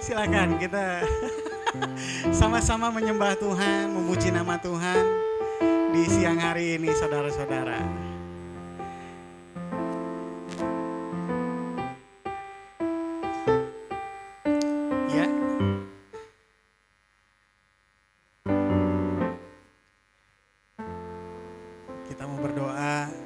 Silakan kita sama-sama menyembah Tuhan, memuji nama Tuhan di siang hari ini, saudara-saudara. Ya. Kita mau berdoa.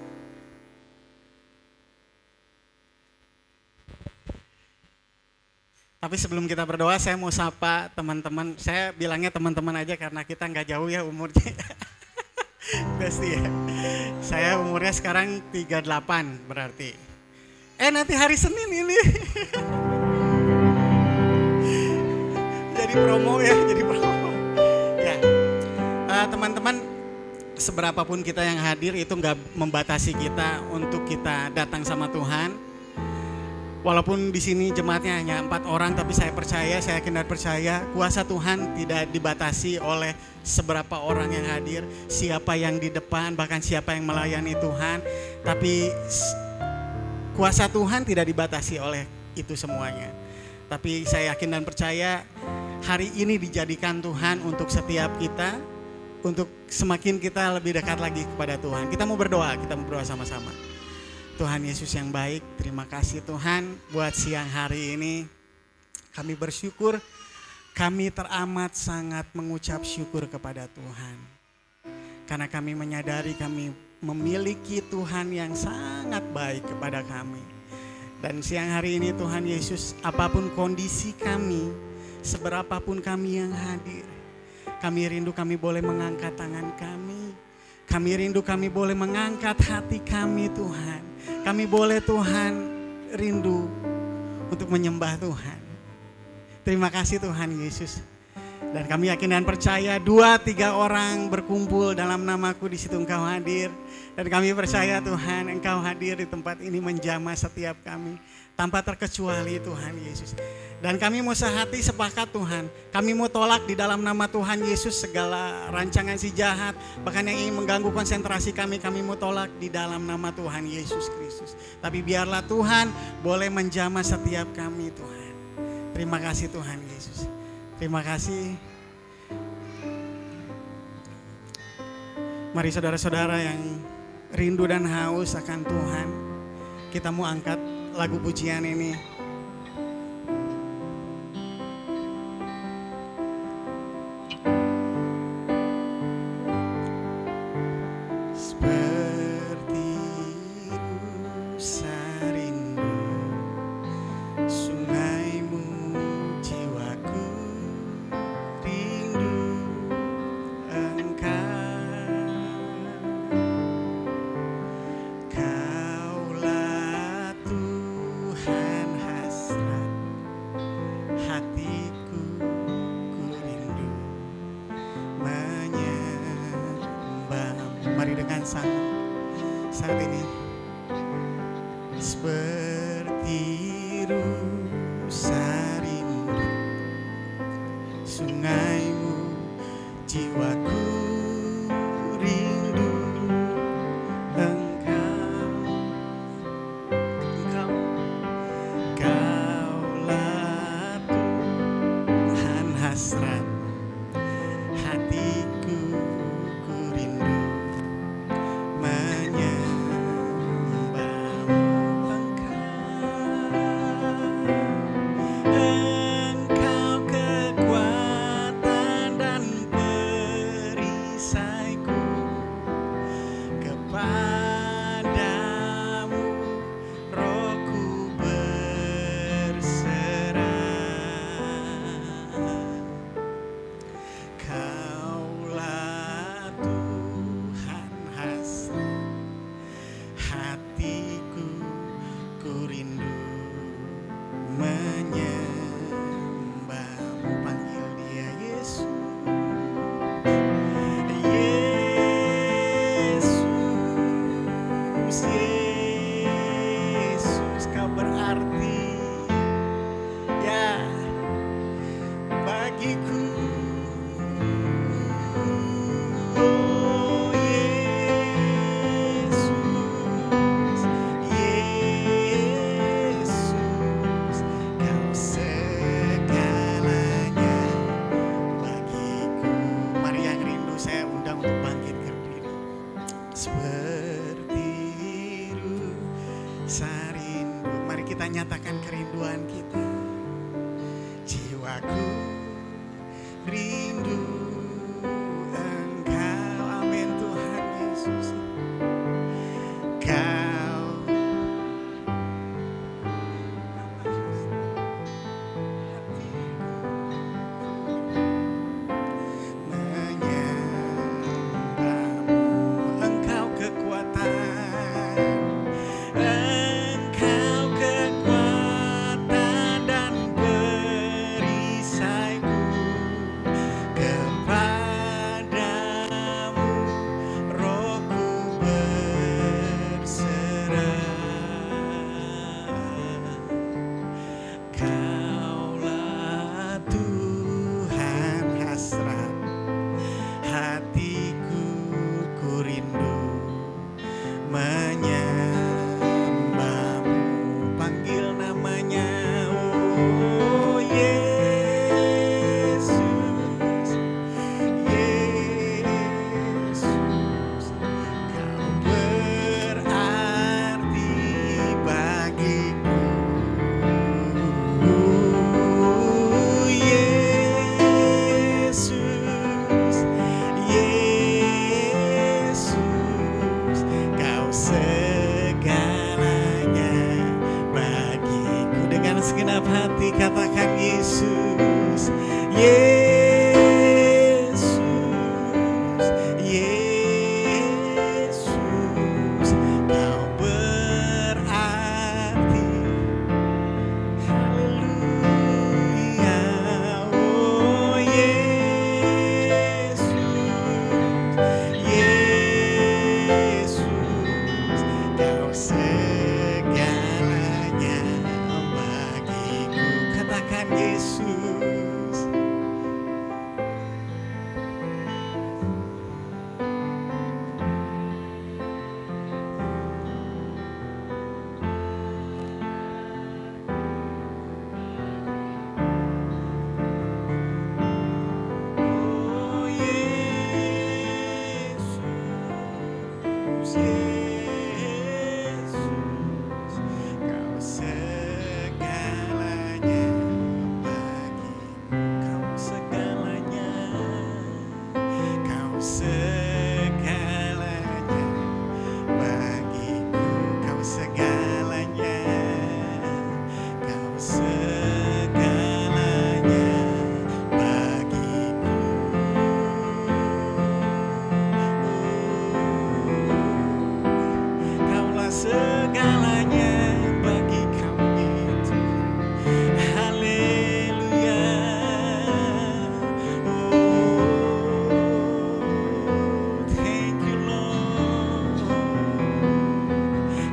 Tapi sebelum kita berdoa, saya mau sapa teman-teman. Saya bilangnya teman-teman aja karena kita nggak jauh ya umurnya. Pasti ya. Saya umurnya sekarang 38 berarti. Nanti hari Senin ini. Jadi promo ya, jadi promo. Ya, teman-teman, seberapapun kita yang hadir itu nggak membatasi kita untuk kita datang sama Tuhan. Walaupun di sini jemaatnya hanya 4 orang, tapi saya percaya, saya yakin dan percaya kuasa Tuhan tidak dibatasi oleh seberapa orang yang hadir, siapa yang di depan, bahkan siapa yang melayani Tuhan. Tapi kuasa Tuhan tidak dibatasi oleh itu semuanya. Tapi saya yakin dan percaya hari ini dijadikan Tuhan untuk setiap kita, untuk semakin kita lebih dekat lagi kepada Tuhan. Kita mau berdoa sama-sama. Tuhan Yesus yang baik, terima kasih Tuhan buat siang hari ini. Kami bersyukur, kami teramat sangat mengucap syukur kepada Tuhan. Karena kami menyadari kami memiliki Tuhan yang sangat baik kepada kami. Dan siang hari ini Tuhan Yesus, apapun kondisi kami, seberapapun kami yang hadir, kami rindu kami boleh mengangkat tangan kami. Kami rindu kami boleh mengangkat hati kami Tuhan. Kami boleh Tuhan rindu untuk menyembah Tuhan. Terima kasih Tuhan Yesus. Dan kami yakin dan percaya 2-3 orang berkumpul dalam namaku, di situ Engkau hadir. Dan kami percaya Tuhan Engkau hadir di tempat ini menjamah setiap kami. Tanpa terkecuali Tuhan Yesus. Dan kami mau sehati sepakat Tuhan. Kami mau tolak di dalam nama Tuhan Yesus segala rancangan si jahat. Bahkan yang ingin mengganggu konsentrasi kami mau tolak di dalam nama Tuhan Yesus Kristus. Tapi biarlah Tuhan boleh menjamah setiap kami Tuhan. Terima kasih Tuhan Yesus. Terima kasih. Mari saudara-saudara yang rindu dan haus akan Tuhan, kita mau angkat lagu pujian ini. Seperti rusa rindu sungaimu, jiwaku rindu Engkau. Kaulah Tuhan hasrat hatiku, ku rindu menyembah-Mu. Mari dengan saat ini. Seperti rusa rindu sungaimu, jiwaku rindu Engkau. Kaulah Tuhan hasrat hatiku, ku rindu menyembah-Mu. Engkau kekuatan dan perisai seperti rusa rindu. Mari kita nyatakan kerinduan kita. Jiwaku rindu Engkau, amin Tuhan Yesus. Kau menyembahmu, Engkau kekuatan, Engkau kekuatan dan perisaiku. Kepadamu rohku berserah. Kaulah Tuhan hasrat hatiku, ku rindu menyembahmu. Panggil namanya, oh Yesus, Yesus. Kau berarti bagiku, Yesus, Yesus. Kau segalanya bagiku. Dengan segenap hati katakan Yesus, Yesus, Yesus. Kau berarti, haleluya, oh Yesus, Yesus. Kau segalanya bagiku. Katakan Yesus. Oh Yesus, Yesus. Kau segalanya bagiku. Kau segalanya, kau segalanya bagiku. Kau segalanya, kau segalanya bagiku. Kaulah segalanya bagi kami Tuhan. Haleluya. Oh, thank you Lord.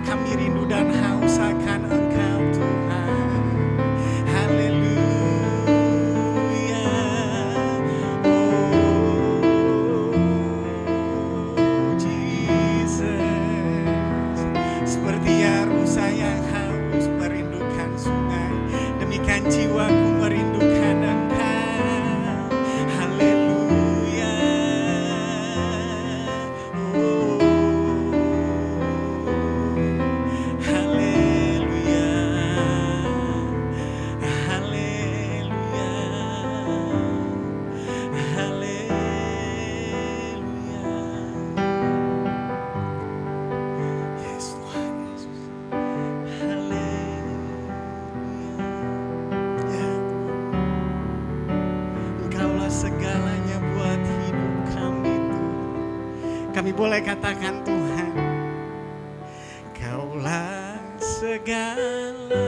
Kami rindu dan haus akan Engkau Tuhan. Haleluya. Oh, Jesus. Seperti Yarusa yang haus merindukan sungai, demikian jiwaku merindukan Engkau. Haleluya. Oh, haleluya. Haleluya. Haleluya. Yes Tuhan Yesus. Haleluya. Ya, Engkaulah segalanya buat hidup kami Tuhan. Kami boleh katakan Tuhan, Kaulah segala.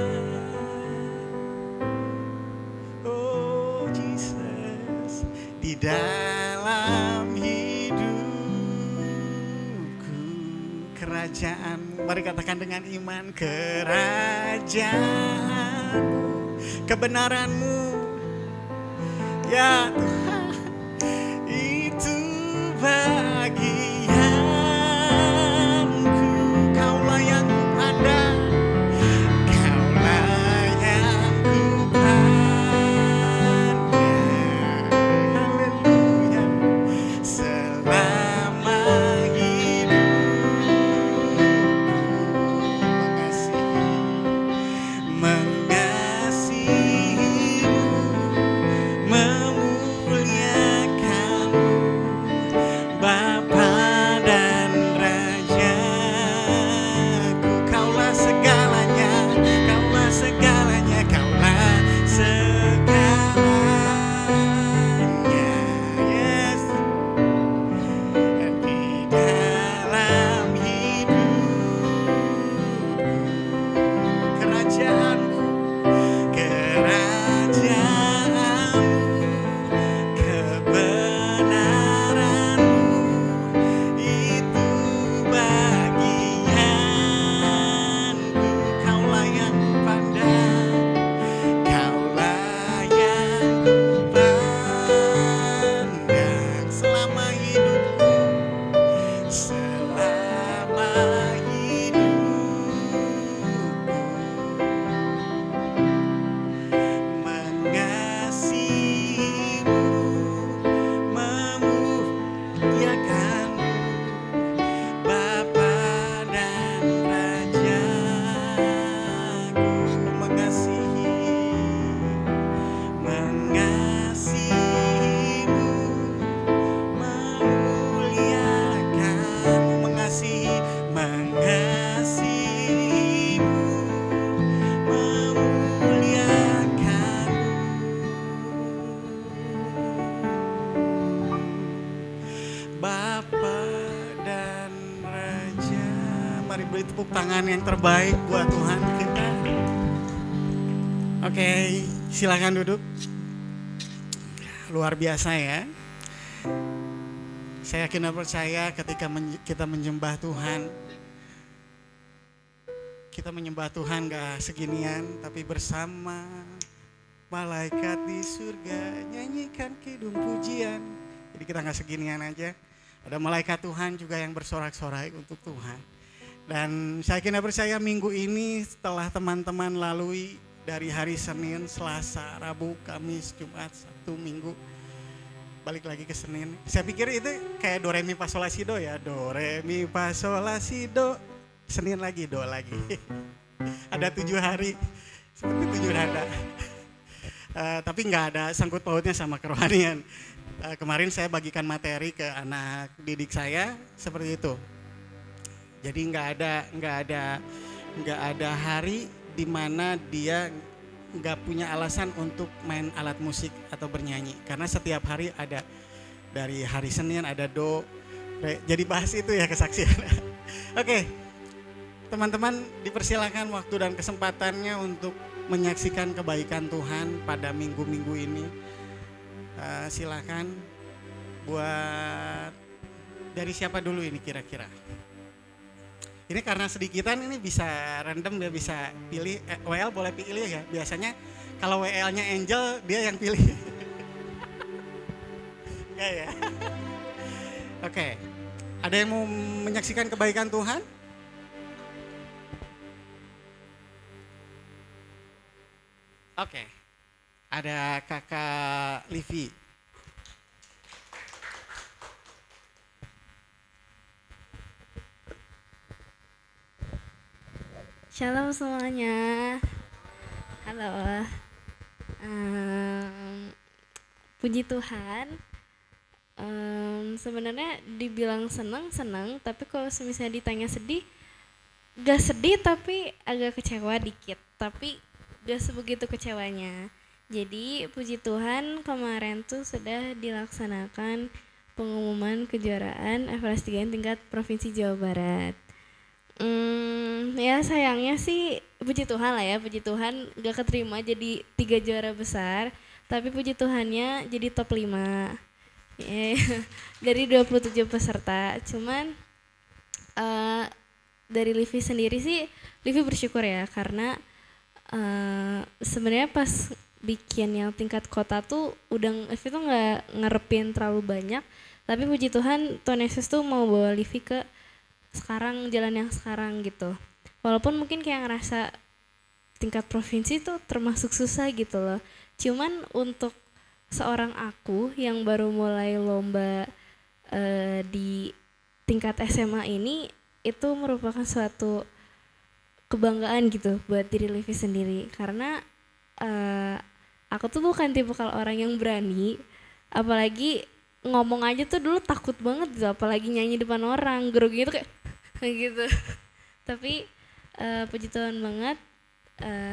Oh Jesus, di dalam hidupku, kerajaan. Mari katakan dengan iman, kerajaan, kebenaran-Mu, ya Tuhan, itu bagianku. Kaulah yang kupandang, Kaulah yang kupandang. Haleluya. Selama hidup Mari beri tepuk tangan yang terbaik buat Tuhan kita. Oke, silakan duduk. Luar biasa ya. Saya yakin dan percaya ketika kita menyembah Tuhan, kita menyembah Tuhan gak seginian, tapi bersama malaikat di surga nyanyikan kidung pujian. Jadi kita gak seginian aja. Ada malaikat Tuhan juga yang bersorak-sorai untuk Tuhan. Dan saya yakin dan percaya minggu ini setelah teman-teman lalui dari hari Senin, Selasa, Rabu, Kamis, Jumat, Sabtu, Minggu, balik lagi ke Senin. Saya pikir itu kayak do re mi fa sol la si do ya. Do re mi fa sol la si do. Senin lagi, do lagi. Ada 7 hari seperti 7 nada. Tapi nggak ada sangkut pautnya sama kerohanian. Kemarin saya bagikan materi ke anak didik saya seperti itu. Jadi nggak ada hari di mana dia nggak punya alasan untuk main alat musik atau bernyanyi, karena setiap hari ada. Dari hari Senin ada do, re. Jadi bahas itu ya kesaksian. Oke, teman-teman dipersilakan waktu dan kesempatannya untuk menyaksikan kebaikan Tuhan pada minggu-minggu ini. Silakan buat dari siapa dulu ini kira-kira? Ini karena sedikitan ini bisa random, dia bisa pilih. WL boleh pilih ya. Biasanya kalau WL-nya Angel dia yang pilih. Enggak ya. Oke. Ada yang mau menyaksikan kebaikan Tuhan? Oke. Ada Kakak Livi. Shalom semuanya. Halo. Puji Tuhan. Sebenarnya dibilang senang, tapi kalau misalnya ditanya sedih, gak sedih tapi agak kecewa dikit, tapi gak sebegitu kecewanya. Jadi puji Tuhan kemarin tuh sudah dilaksanakan pengumuman kejuaraan FLS 3 tingkat Provinsi Jawa Barat. Ya sayangnya sih puji Tuhan lah ya, puji Tuhan gak keterima jadi 3 juara besar, tapi puji Tuhannya jadi top 5 dari 27 peserta. Cuman dari Livi sendiri sih, Livi bersyukur ya, karena sebenarnya pas bikin yang tingkat kota tuh udah Livi tuh gak ngarepin terlalu banyak, tapi puji Tuhan Tuhan Yesus tuh mau bawa Livi ke sekarang, jalan yang sekarang gitu. Walaupun mungkin kayak ngerasa tingkat provinsi tuh termasuk susah gitu loh. Cuman untuk seorang aku yang baru mulai lomba di tingkat SMA ini, itu merupakan suatu kebanggaan gitu buat diri Livi sendiri. Karena aku tuh bukan tipikal orang yang berani, apalagi ngomong aja tuh dulu takut banget gitu, apalagi nyanyi depan orang, groginya tuh kayak gitu. Tapi puji Tuhan banget,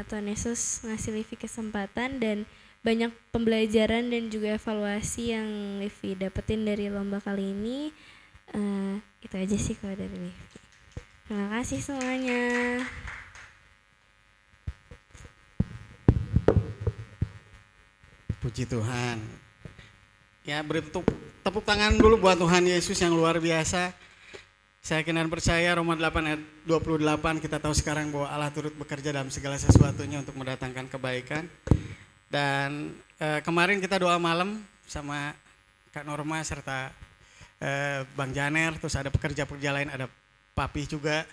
Tuhan Yesus ngasih Livi kesempatan dan banyak pembelajaran dan juga evaluasi yang Livi dapetin dari lomba kali ini. Itu aja sih kalau dari Livi. Terima kasih semuanya. Puji Tuhan. Ya, beri tepuk tangan dulu buat Tuhan Yesus yang luar biasa. Saya yakin dan percaya Roma 8 ayat 28 kita tahu sekarang bahwa Allah turut bekerja dalam segala sesuatunya untuk mendatangkan kebaikan. Dan kemarin kita doa malam sama Kak Norma serta Bang Janer, terus ada pekerja-pekerja lain, ada Papi juga.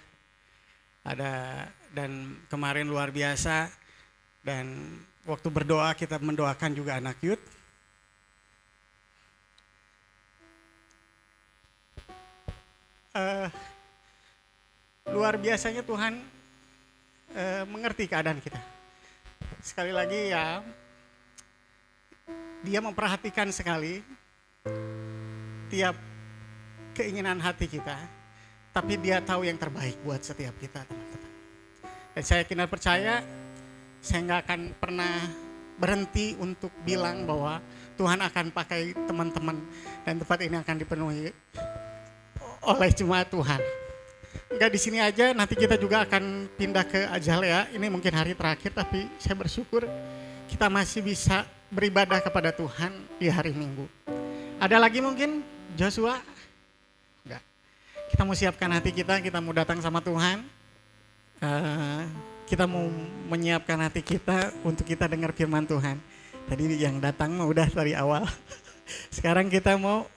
Dan kemarin luar biasa. Dan waktu berdoa kita mendoakan juga anak youth. Luar biasanya Tuhan mengerti keadaan kita. Sekali lagi ya, Dia memperhatikan sekali tiap keinginan hati kita, tapi Dia tahu yang terbaik buat setiap kita, teman-teman. Dan saya yakin dan percaya, saya nggak akan pernah berhenti untuk bilang bahwa Tuhan akan pakai teman-teman dan tempat ini akan dipenuhi oleh jemaat Tuhan. nggak di sini aja, nanti kita juga akan pindah ke Azalea. Ini mungkin hari terakhir, tapi saya bersyukur kita masih bisa beribadah kepada Tuhan di hari Minggu. Ada lagi mungkin Joshua? Enggak. Kita mau siapkan hati kita mau datang sama Tuhan. Kita mau menyiapkan hati kita untuk kita dengar firman Tuhan. Tadi yang datang mah udah dari awal. Sekarang kita mau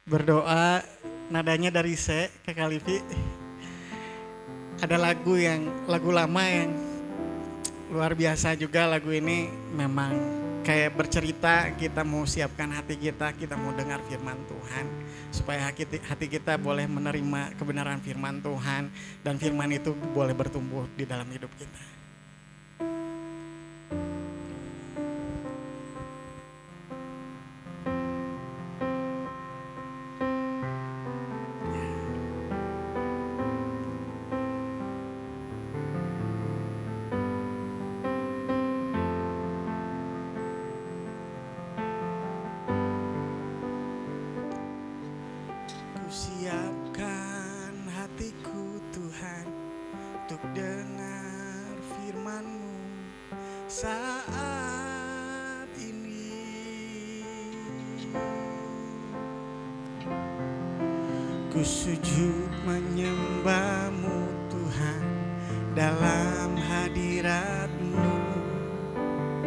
berdoa, nadanya dari Se ke Kalivi. Ada lagu lama yang luar biasa juga. Lagu ini memang kayak bercerita, kita mau siapkan hati kita mau dengar firman Tuhan. Supaya hati kita boleh menerima kebenaran firman Tuhan. Dan firman itu boleh bertumbuh di dalam hidup kita. Siapkan hatiku Tuhan untuk dengar firman-Mu saat ini. Ku sujud menyembah-Mu Tuhan dalam hadirat-Mu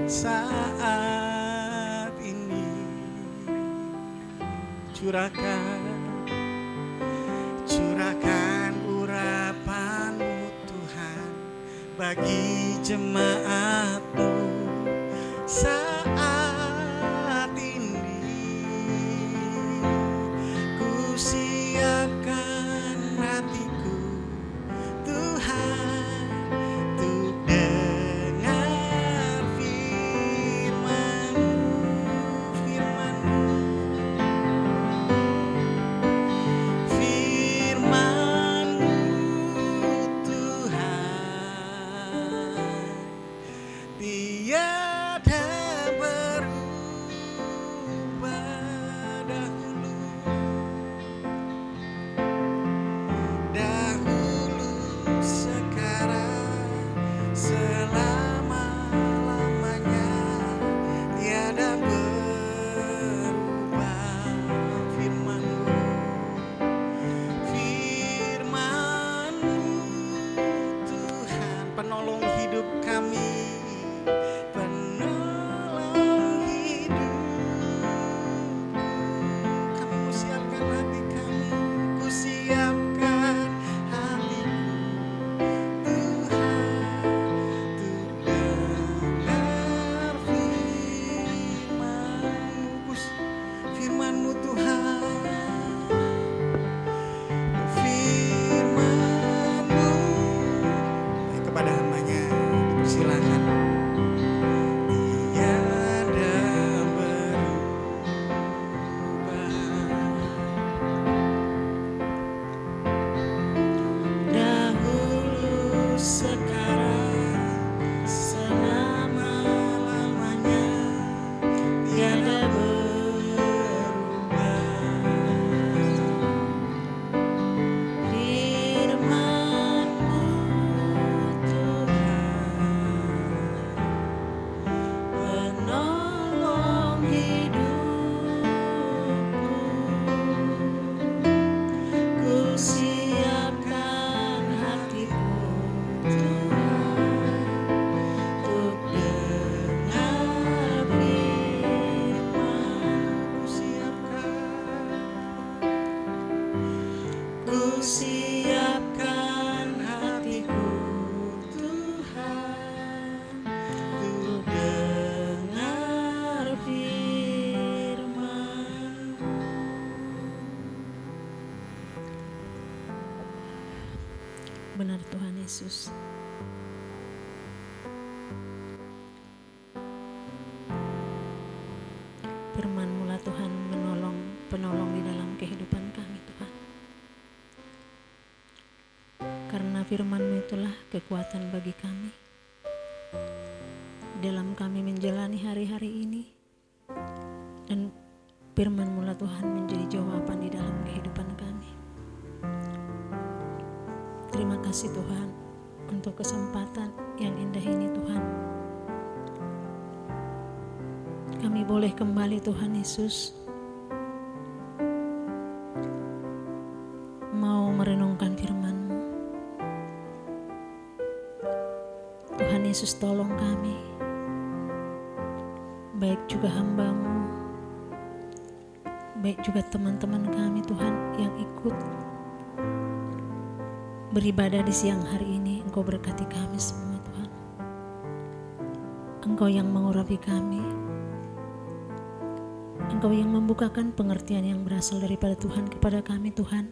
saat ini. Curahkan urapan-Mu Tuhan bagi jemaat-Mu saat ini. Ku siapkan hatiku Tuhan untuk dengar firman-Mu. Tiada berubah dahulu sekarang selama-lamanya, tiada berubah. Firman-Mu Tuhan penolong hidup kami. Siapkan hatiku Tuhan untuk dengar firman. Benar Tuhan Yesus. Firman-Mu lah Tuhan penolong di dalam kehidupan kami Tuhan. Karena firman-Mu itulah kekuatan bagi kami dalam kami menjalani hari-hari ini, dan firman-Mu lah Tuhan menjadi jawaban di dalam kehidupan kami. terima kasih Tuhan untuk kesempatan yang indah ini Tuhan. Kami boleh kembali Tuhan Yesus mau merenungkan firman-Mu. Tuhan Yesus tolong kami, baik juga hamba-Mu, baik juga teman-teman kami Tuhan yang ikut beribadah di siang hari ini. Engkau berkati kami semua Tuhan. Engkau yang mengurapi kami, Engkau yang membukakan pengertian yang berasal daripada Tuhan kepada kami Tuhan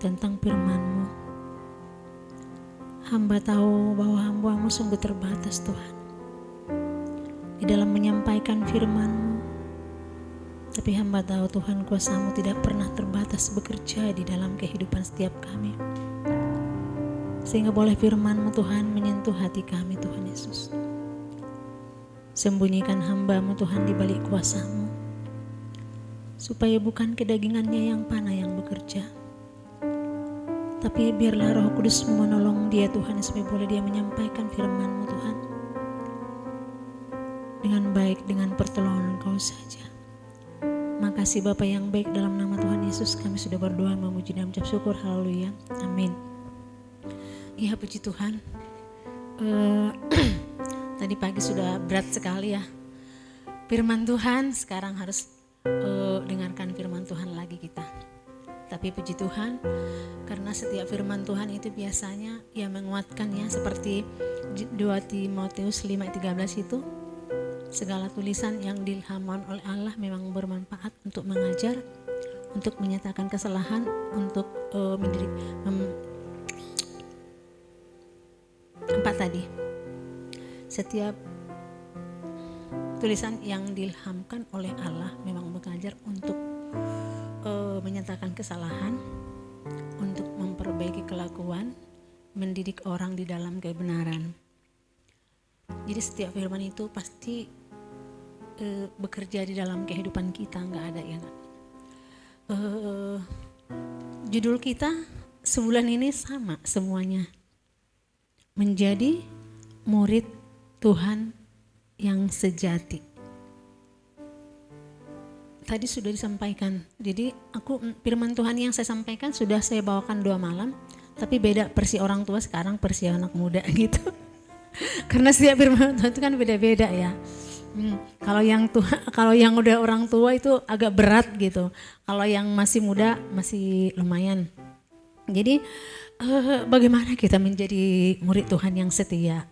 tentang firman-Mu. Hamba tahu bahwa hamba-Mu sungguh terbatas Tuhan di dalam menyampaikan firman-Mu. Tapi hamba tahu Tuhan kuasa-Mu tidak pernah terbatas bekerja di dalam kehidupan setiap kami. Sehingga boleh firman-Mu Tuhan menyentuh hati kami Tuhan Yesus. Sembunyikan hamba-Mu Tuhan di balik kuasa-Mu, supaya bukan kedagingannya yang panah yang bekerja, tapi biarlah Roh Kudus-Mu menolong dia Tuhan, supaya boleh dia menyampaikan firman-Mu Tuhan dengan baik, dengan pertolongan Engkau saja. Makasih Bapa yang baik, dalam nama Tuhan Yesus kami sudah berdoa memuji dan mengucap syukur. Haleluya, amin. Ya puji Tuhan. Tadi pagi sudah berat sekali ya firman Tuhan, sekarang harus dengarkan firman Tuhan lagi kita. Tapi puji Tuhan, karena setiap firman Tuhan itu biasanya ya menguatkan ya, seperti 2 Timotius 5:13 itu, segala tulisan yang diilhamkan oleh Allah memang bermanfaat untuk mengajar, untuk menyatakan kesalahan, untuk mendidik. 4 tadi, setiap tulisan yang diilhamkan oleh Allah memang mengajar untuk menyatakan kesalahan, untuk memperbaiki kelakuan, mendidik orang di dalam kebenaran. Jadi setiap firman itu pasti bekerja di dalam kehidupan kita, nggak ada yang judul kita sebulan ini sama semuanya, menjadi murid Tuhan yang sejati. Tadi sudah disampaikan, jadi firman Tuhan yang saya sampaikan sudah saya bawakan 2 malam, tapi beda versi orang tua sekarang, versi anak muda gitu. Karena setiap firman Tuhan itu kan beda-beda ya. Kalau yang udah orang tua itu agak berat gitu. Kalau yang masih muda masih lumayan. Jadi bagaimana kita menjadi murid Tuhan yang setia?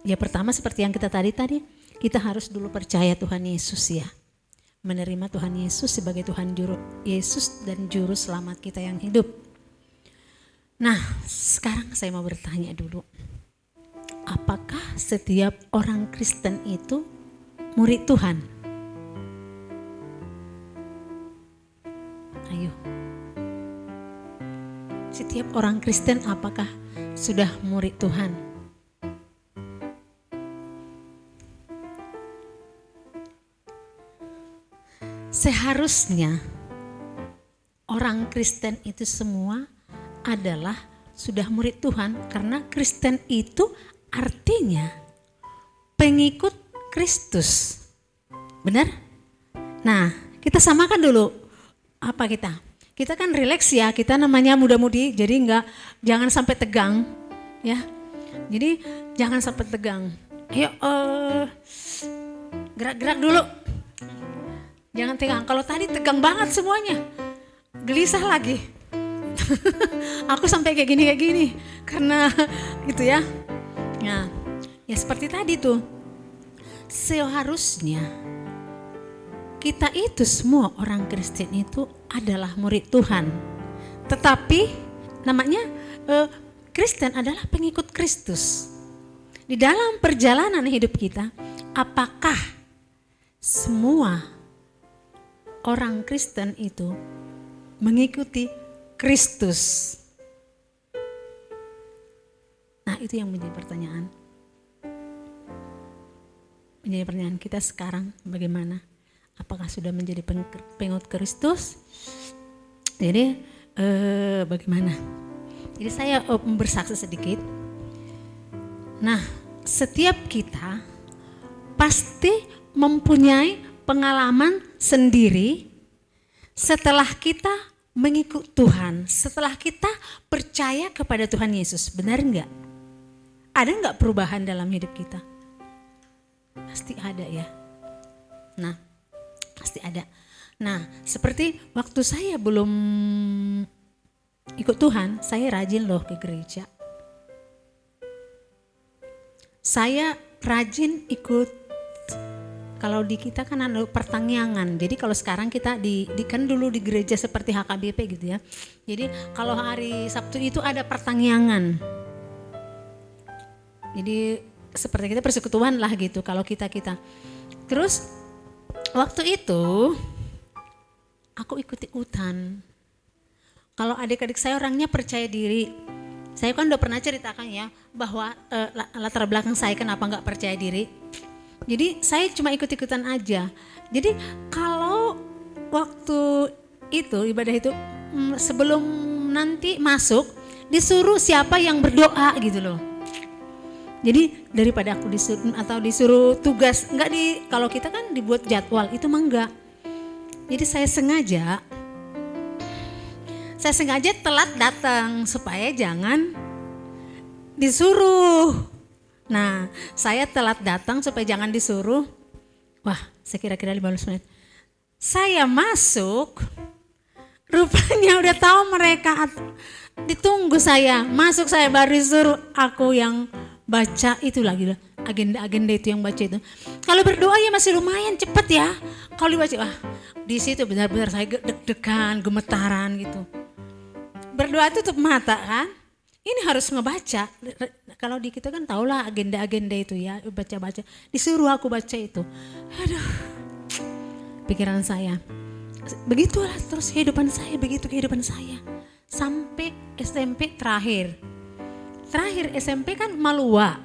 Ya pertama seperti yang kita tadi kita harus dulu percaya Tuhan Yesus ya. Menerima Tuhan Yesus sebagai Tuhan Yesus dan Juru Selamat kita yang hidup. Nah sekarang saya mau bertanya dulu. Apakah setiap orang Kristen itu murid Tuhan? Ayo. Setiap orang Kristen apakah sudah murid Tuhan? Seharusnya orang Kristen itu semua adalah sudah murid Tuhan, karena Kristen itu artinya pengikut Kristus. Benar? Nah, kita samakan dulu apa kita? Kita kan rileks ya, kita namanya muda-mudi, jadi jangan sampai tegang ya. Jadi jangan sampai tegang. Ayo gerak-gerak dulu. Jangan tegang. Kalau tadi tegang banget semuanya, gelisah lagi. Aku sampai kayak gini karena gitu ya. Nah, ya seperti tadi tuh. Seharusnya kita itu semua orang Kristen itu adalah murid Tuhan. Tetapi namanya Kristen adalah pengikut Kristus. Di dalam perjalanan hidup kita, apakah semua orang Kristen itu mengikuti Kristus? Nah, itu yang menjadi pertanyaan. Menjadi pertanyaan kita sekarang, bagaimana? Apakah sudah menjadi pengikut Kristus? Jadi bagaimana? Jadi saya bersaksi sedikit. Nah, setiap kita pasti mempunyai pengalaman sendiri setelah kita mengikut Tuhan, setelah kita percaya kepada Tuhan Yesus. Benar enggak? Ada enggak perubahan dalam hidup kita? Pasti ada ya. Nah, pasti ada. Nah, seperti waktu saya belum ikut Tuhan, saya rajin loh ke gereja. Saya rajin ikut, kalau di kita kan ada pertangyangan. Jadi kalau sekarang kita kan dulu di gereja seperti HKBP gitu ya. Jadi kalau hari Sabtu itu ada pertangyangan. Jadi seperti kita persekutuan lah gitu kalau kita. Terus waktu itu aku ikut-ikutan. Kalau adik-adik saya orangnya percaya diri. Saya kan udah pernah ceritakan ya bahwa latar belakang saya kenapa nggak percaya diri. Jadi saya cuma ikut-ikutan aja. Jadi kalau waktu itu ibadah itu sebelum nanti masuk disuruh siapa yang berdoa gitu loh. Jadi daripada aku disuruh tugas, kalau kita kan dibuat jadwal itu mah enggak. Jadi saya sengaja telat datang supaya jangan disuruh. Nah, saya telat datang supaya jangan disuruh. Wah, saya kira-kira 15 menit. Saya masuk, rupanya udah tahu mereka ditunggu saya. Masuk saya baru disuruh, aku yang baca itu lagi agenda-agenda itu yang baca itu. Kalau berdoa ya masih lumayan cepet ya. Kalau dibaca, di situ benar-benar saya deg-degan, gemetaran gitu. Berdoa tutup mata kan. Ini harus ngebaca. Kalau di kita kan tahulah agenda-agenda itu ya, baca-baca. Disuruh aku baca itu. Aduh. Pikiran saya. Begitulah terus kehidupan saya, begitu kehidupan saya. Sampai SMP terakhir. Terakhir SMP kan Malua.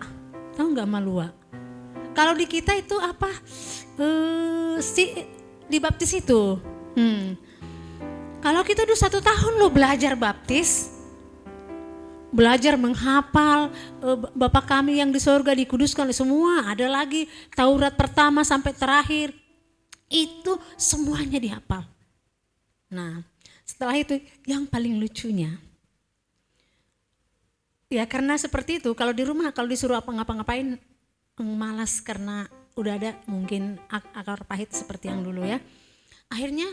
Tahu nggak Malua? Kalau di kita itu apa? Dibaptis itu. Kalau kita udah 1 tahun loh belajar baptis, belajar menghafal, Bapa kami yang di surga dikuduskan semua, ada lagi Taurat pertama sampai terakhir, itu semuanya dihafal. Nah setelah itu yang paling lucunya, ya karena seperti itu kalau di rumah kalau disuruh ngapa-ngapain malas karena udah ada mungkin akar pahit seperti yang dulu ya. Akhirnya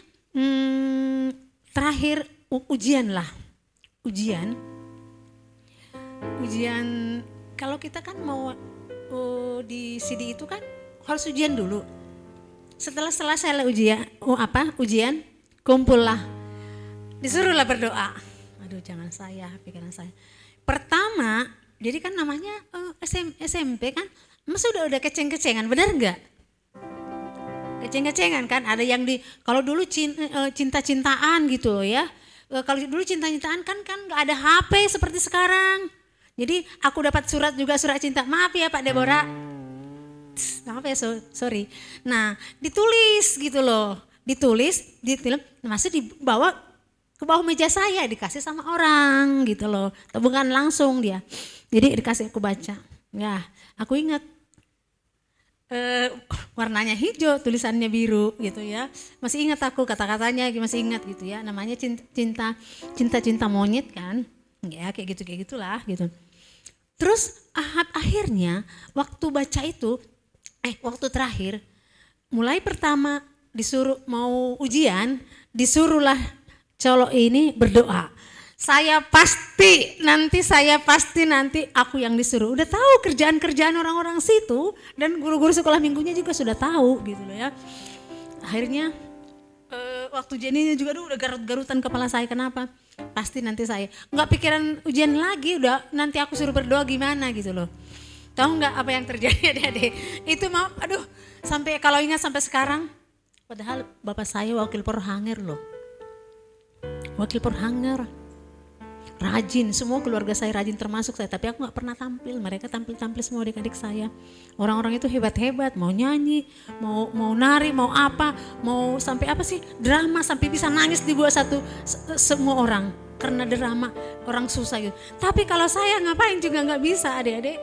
terakhir ujian kalau kita kan mau di CD itu kan harus ujian dulu. Setelah selesai ujian kumpullah, disuruhlah berdoa. Aduh jangan saya, pikiran saya. Pertama, jadi kan namanya SMP kan, masa udah keceng-kecengan, benar nggak? Keceng-kecengan kan, ada yang kalau dulu cinta-cintaan gitu loh ya. Kalau dulu cinta-cintaan kan nggak ada HP seperti sekarang. Jadi aku dapat surat cinta. Maaf ya Pak Deborah. Maaf ya, sorry. Nah, ditulis gitu loh. Ditulis, masih dibawa ke bawah meja saya, dikasih sama orang gitu loh. Bukan langsung dia. Jadi dikasih aku baca. Ya, aku ingat. Warnanya hijau, tulisannya biru gitu ya. Masih ingat aku kata-katanya, masih ingat gitu ya. Namanya cinta monyet kan. Ya kayak gitulah gitu. Terus akhirnya waktu baca itu, waktu terakhir, mulai pertama disuruh mau ujian, disuruhlah colok ini berdoa. Saya pasti nanti aku yang disuruh. Udah tahu kerjaan-kerjaan orang-orang situ dan guru-guru sekolah minggunya juga sudah tahu gitu loh ya. Akhirnya waktu ujian juga udah garut-garutan kepala saya, kenapa? Pasti nanti saya nggak pikiran ujian lagi, udah nanti aku suruh berdoa gimana gitu loh. Tahu nggak apa yang terjadi adik-adik? Itu sampai kalau ingat sampai sekarang. Padahal bapak saya wakil porhanger loh. Wakil porhanger. Rajin, semua keluarga saya rajin termasuk saya, tapi aku gak pernah tampil. Mereka tampil semua adik-adik saya. Orang-orang itu hebat-hebat, mau nyanyi, mau nari, mau apa, mau sampai apa sih, drama, sampai bisa nangis dibuat semua orang. karena drama orang susah gitu. Tapi kalau saya ngapain juga nggak bisa adik-adik.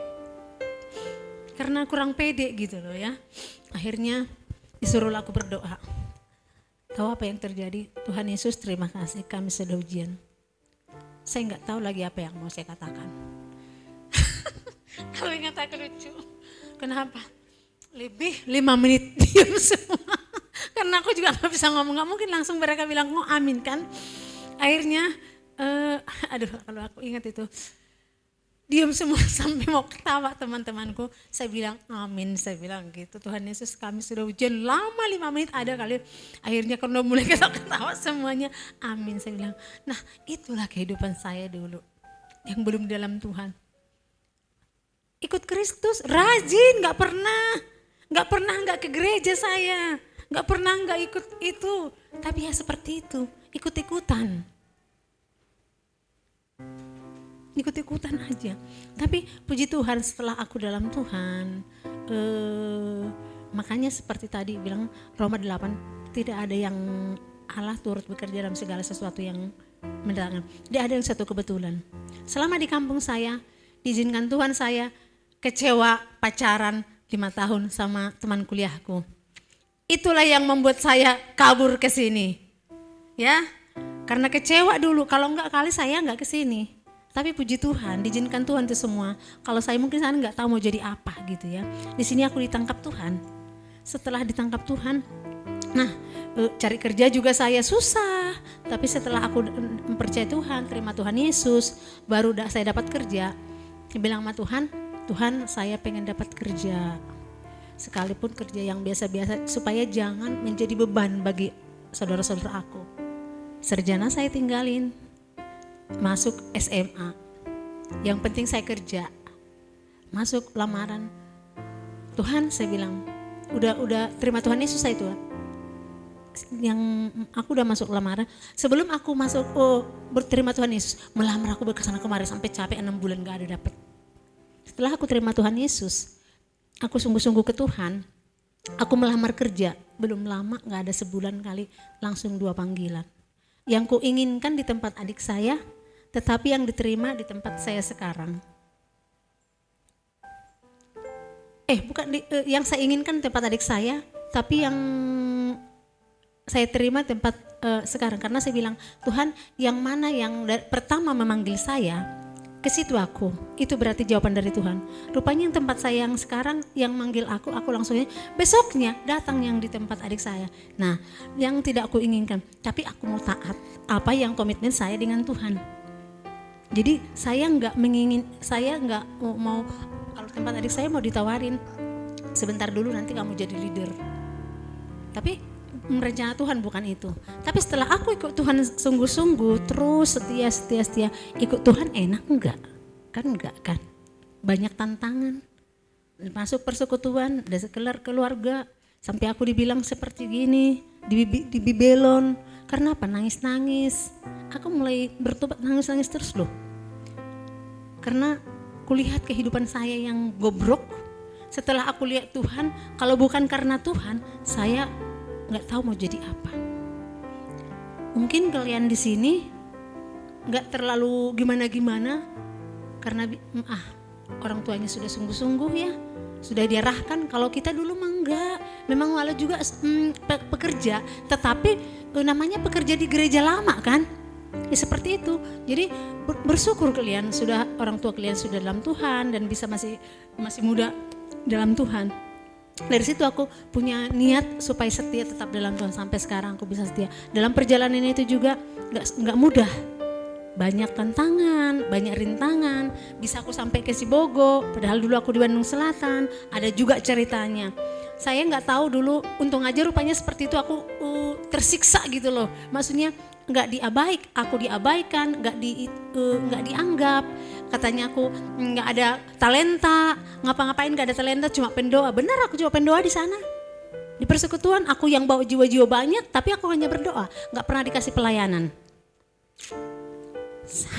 Karena kurang pede gitu loh ya. Akhirnya disuruh aku berdoa. Tahu apa yang terjadi? Tuhan Yesus terima kasih kami sudah ujian. Saya nggak tahu lagi apa yang mau saya katakan. Kalau ingat aku lucu. Kenapa? Lebih 5 menit diam semua. Karena aku juga nggak bisa ngomong. Nggak mungkin langsung mereka bilang oh amin kan. Akhirnya, aduh kalau aku ingat itu. Diam semua sampai mau ketawa teman-temanku. Saya bilang amin, saya bilang gitu. Tuhan Yesus kami sudah ujian lama 5 menit ada kali. Akhirnya kalau mulai ketawa semuanya amin saya bilang. Nah itulah kehidupan saya dulu yang belum dalam Tuhan. Ikut Kristus rajin, nggak pernah ke gereja saya. Nggak pernah nggak ikut itu. Tapi ya seperti itu, ikut-ikutan aja. Tapi puji Tuhan setelah aku dalam Tuhan, makanya seperti tadi bilang Roma 8, tidak ada yang Allah turut bekerja dalam segala sesuatu yang mendatangkan. Tidak ada yang satu kebetulan. Selama di kampung saya, diizinkan Tuhan saya kecewa pacaran 5 tahun sama teman kuliahku. Itulah yang membuat saya kabur ke sini. Ya, karena kecewa dulu, kalau enggak kali saya enggak ke sini. Tapi puji Tuhan, diizinkan Tuhan itu semua. Kalau saya mungkin saya nggak tahu mau jadi apa gitu ya. Di sini aku ditangkap Tuhan. Setelah ditangkap Tuhan, nah cari kerja juga saya susah. Tapi setelah aku mempercayai Tuhan, terima Tuhan Yesus, baru saya dapat kerja. Dia bilang sama Tuhan, Tuhan saya pengen dapat kerja. Sekalipun kerja yang biasa-biasa supaya jangan menjadi beban bagi saudara-saudara aku. Sarjana saya tinggalin. Masuk SMA, yang penting saya kerja, masuk lamaran. Tuhan saya bilang, udah terima Tuhan Yesus saya itu. Yang aku udah masuk lamaran, sebelum aku masuk berterima Tuhan Yesus, melamar aku berkesana kemarin sampai capek 6 bulan gak ada dapet. Setelah aku terima Tuhan Yesus, aku sungguh-sungguh ke Tuhan, aku melamar kerja, belum lama gak ada sebulan kali langsung 2 panggilan. Yang ku inginkan di tempat adik saya, tetapi yang diterima di tempat saya sekarang. Bukan yang saya inginkan di tempat adik saya, tapi yang saya terima di tempat sekarang. Karena saya bilang, Tuhan yang mana yang pertama memanggil saya, ke situ aku. Itu berarti jawaban dari Tuhan. Rupanya yang tempat saya yang sekarang yang manggil aku langsungnya besoknya datang yang di tempat adik saya. Nah, yang tidak aku inginkan, tapi aku mau taat apa yang komitmen saya dengan Tuhan. Jadi saya nggak mau kalau tempat adik saya mau ditawarin sebentar dulu nanti kamu jadi leader. Tapi rencana Tuhan bukan itu. Tapi setelah aku ikut Tuhan sungguh-sungguh, terus setia, ikut Tuhan enak enggak? Kan enggak kan? Banyak tantangan. Masuk persekutuan, ada sekelar keluarga, sampai aku dibilang seperti gini, dibelon. Karena apa? Nangis-nangis. Aku mulai bertobat nangis-nangis terus loh. Karena kulihat kehidupan saya yang gobrok. Setelah aku lihat Tuhan, kalau bukan karena Tuhan, saya nggak tahu mau jadi apa. Mungkin kalian di sini nggak terlalu gimana-gimana karena orang tuanya sudah sungguh-sungguh ya, sudah diarahkan. Kalau kita dulu mah enggak, memang walau juga pekerja, tetapi namanya pekerja di gereja lama kan, ya seperti itu. Jadi bersyukur kalian sudah orang tua kalian sudah dalam Tuhan dan bisa masih muda dalam Tuhan. Dari situ aku punya niat supaya setia tetap dalam Tuhan sampai sekarang aku bisa setia. Dalam perjalanan itu juga nggak mudah, banyak tantangan, banyak rintangan. Bisa aku sampai ke Sibogo, padahal dulu aku di Bandung Selatan. Ada juga ceritanya. Saya nggak tahu dulu, untung aja rupanya seperti itu aku tersiksa gitu loh. Maksudnya aku diabaikan, nggak dianggap. Katanya aku nggak ada talenta, ngapa-ngapain nggak ada talenta, cuma pendoa. Benar, aku cuma pendoa di sana. Di persekutuan aku yang bawa jiwa-jiwa banyak, tapi aku hanya berdoa, nggak pernah dikasih pelayanan.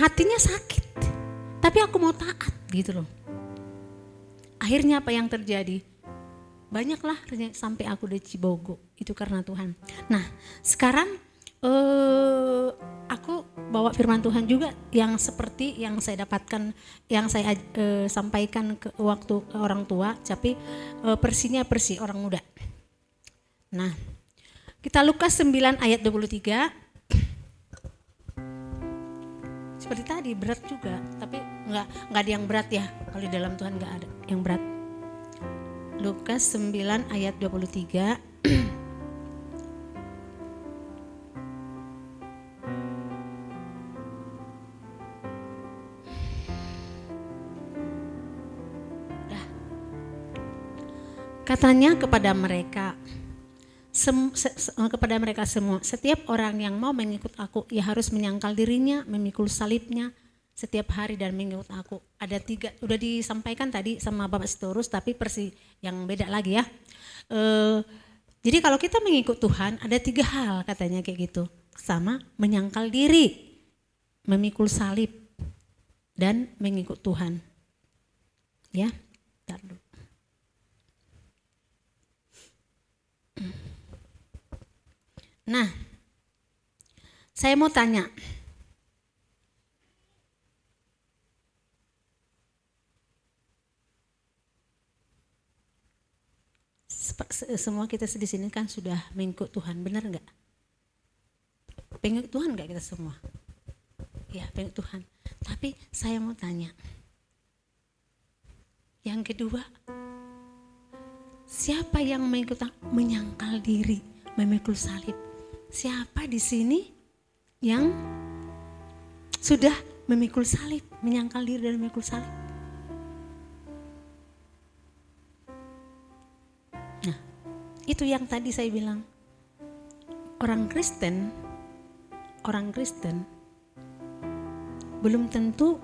Hatinya sakit, tapi aku mau taat gitu loh. Akhirnya apa yang terjadi? Banyaklah sampai aku di Cibogo, itu karena Tuhan. Nah sekarang aku bawa firman Tuhan juga yang seperti yang saya dapatkan, yang saya sampaikan ke waktu ke orang tua, tapi persinya persi orang muda. Nah, kita Lukas 9 ayat 23. Seperti tadi berat juga, tapi nggak ada yang berat ya. Kalau di dalam Tuhan nggak ada yang berat. Lukas 9 ayat 23. Katanya kepada mereka semua, setiap orang yang mau mengikut aku, ia harus menyangkal dirinya, memikul salibnya setiap hari dan mengikut aku. Ada 3, udah disampaikan tadi sama Bapak Sitorus, tapi versi yang beda lagi ya. Jadi kalau kita mengikut Tuhan ada 3 hal katanya kayak gitu, sama menyangkal diri, memikul salib, dan mengikut Tuhan. Ya, bentar dulu. Nah, saya mau tanya, semua kita di sini kan sudah mengikut Tuhan, benar nggak? Pengikut Tuhan nggak kita semua? Ya, pengikut Tuhan. Tapi saya mau tanya, yang kedua, siapa yang mengikut menyangkal diri, memikul salib? Siapa di sini yang sudah memikul salib, menyangkal diri dan memikul salib? Nah, itu yang tadi saya bilang. Orang Kristen belum tentu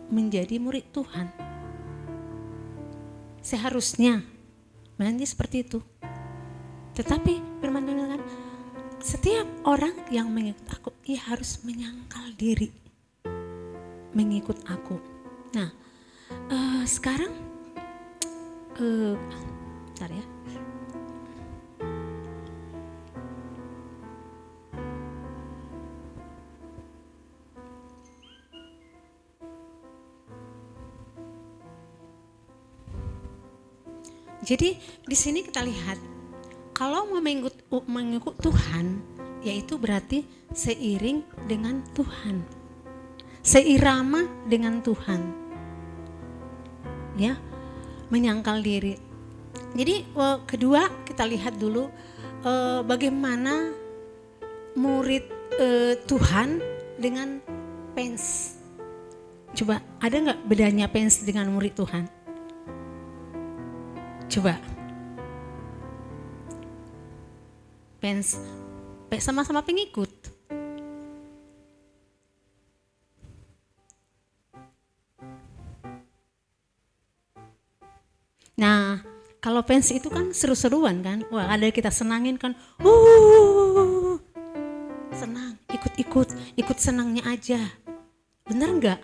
menjadi murid Tuhan. Seharusnya menjadi seperti itu. Tetapi firman Tuhan kan, setiap orang yang mengikut aku, ia harus menyangkal diri, mengikut aku. Nah, sekarang, bentar ya. Jadi di sini kita lihat, kalau mau mengikut Tuhan, yaitu berarti seiring dengan Tuhan, seirama dengan Tuhan, ya, menyangkal diri. Jadi kedua kita lihat dulu bagaimana murid Tuhan dengan fans. Coba ada nggak bedanya fans dengan murid Tuhan? Coba. Fans sama-sama pengikut. Nah, kalau fans itu kan seru-seruan kan. Wah, ada kita senangin kan. Senang, ikut senangnya aja. Bener nggak?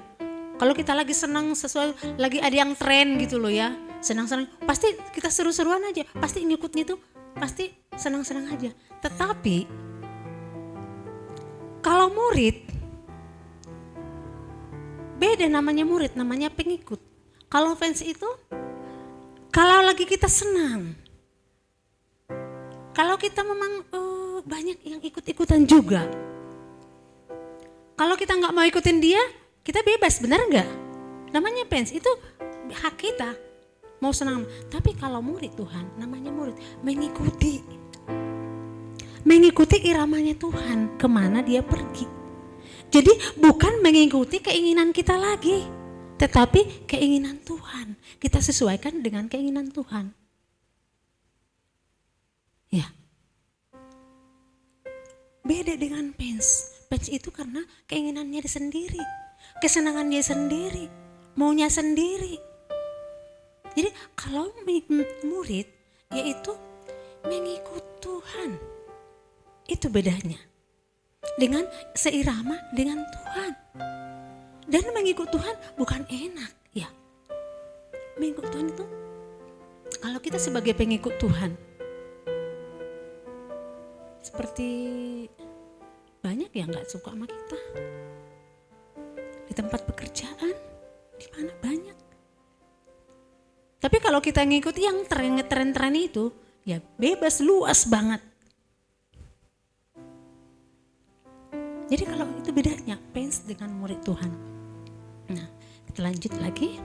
Kalau kita lagi senang sesuai, lagi ada yang tren gitu loh ya. Senang-senang, pasti kita seru-seruan aja, pasti ngikutnya itu pasti senang-senang aja. Tetapi kalau murid, beda namanya murid, namanya pengikut. Kalau fans itu, kalau lagi kita senang, kalau kita memang banyak yang ikut-ikutan juga. Kalau kita nggak mau ikutin dia, kita bebas, benar nggak? Namanya fans, itu hak kita. Mau senang, tapi kalau murid Tuhan, namanya murid, mengikuti iramanya Tuhan, kemana dia pergi. Jadi bukan mengikuti keinginan kita lagi, tetapi keinginan Tuhan. Kita sesuaikan dengan keinginan Tuhan. Ya, beda dengan fans. Fans itu karena keinginannya dia sendiri, kesenangan dia sendiri, maunya sendiri. Jadi kalau murid yaitu mengikut Tuhan, itu bedanya dengan seirama dengan Tuhan. Dan mengikut Tuhan bukan enak ya. Mengikut Tuhan itu, kalau kita sebagai pengikut Tuhan, seperti banyak yang gak suka sama kita. Di tempat pekerjaan, di mana banyak. Tapi kalau kita ngikuti yang tren-tren itu, ya bebas, luas banget. Jadi kalau itu bedanya fans dengan murid Tuhan. Nah, kita lanjut lagi.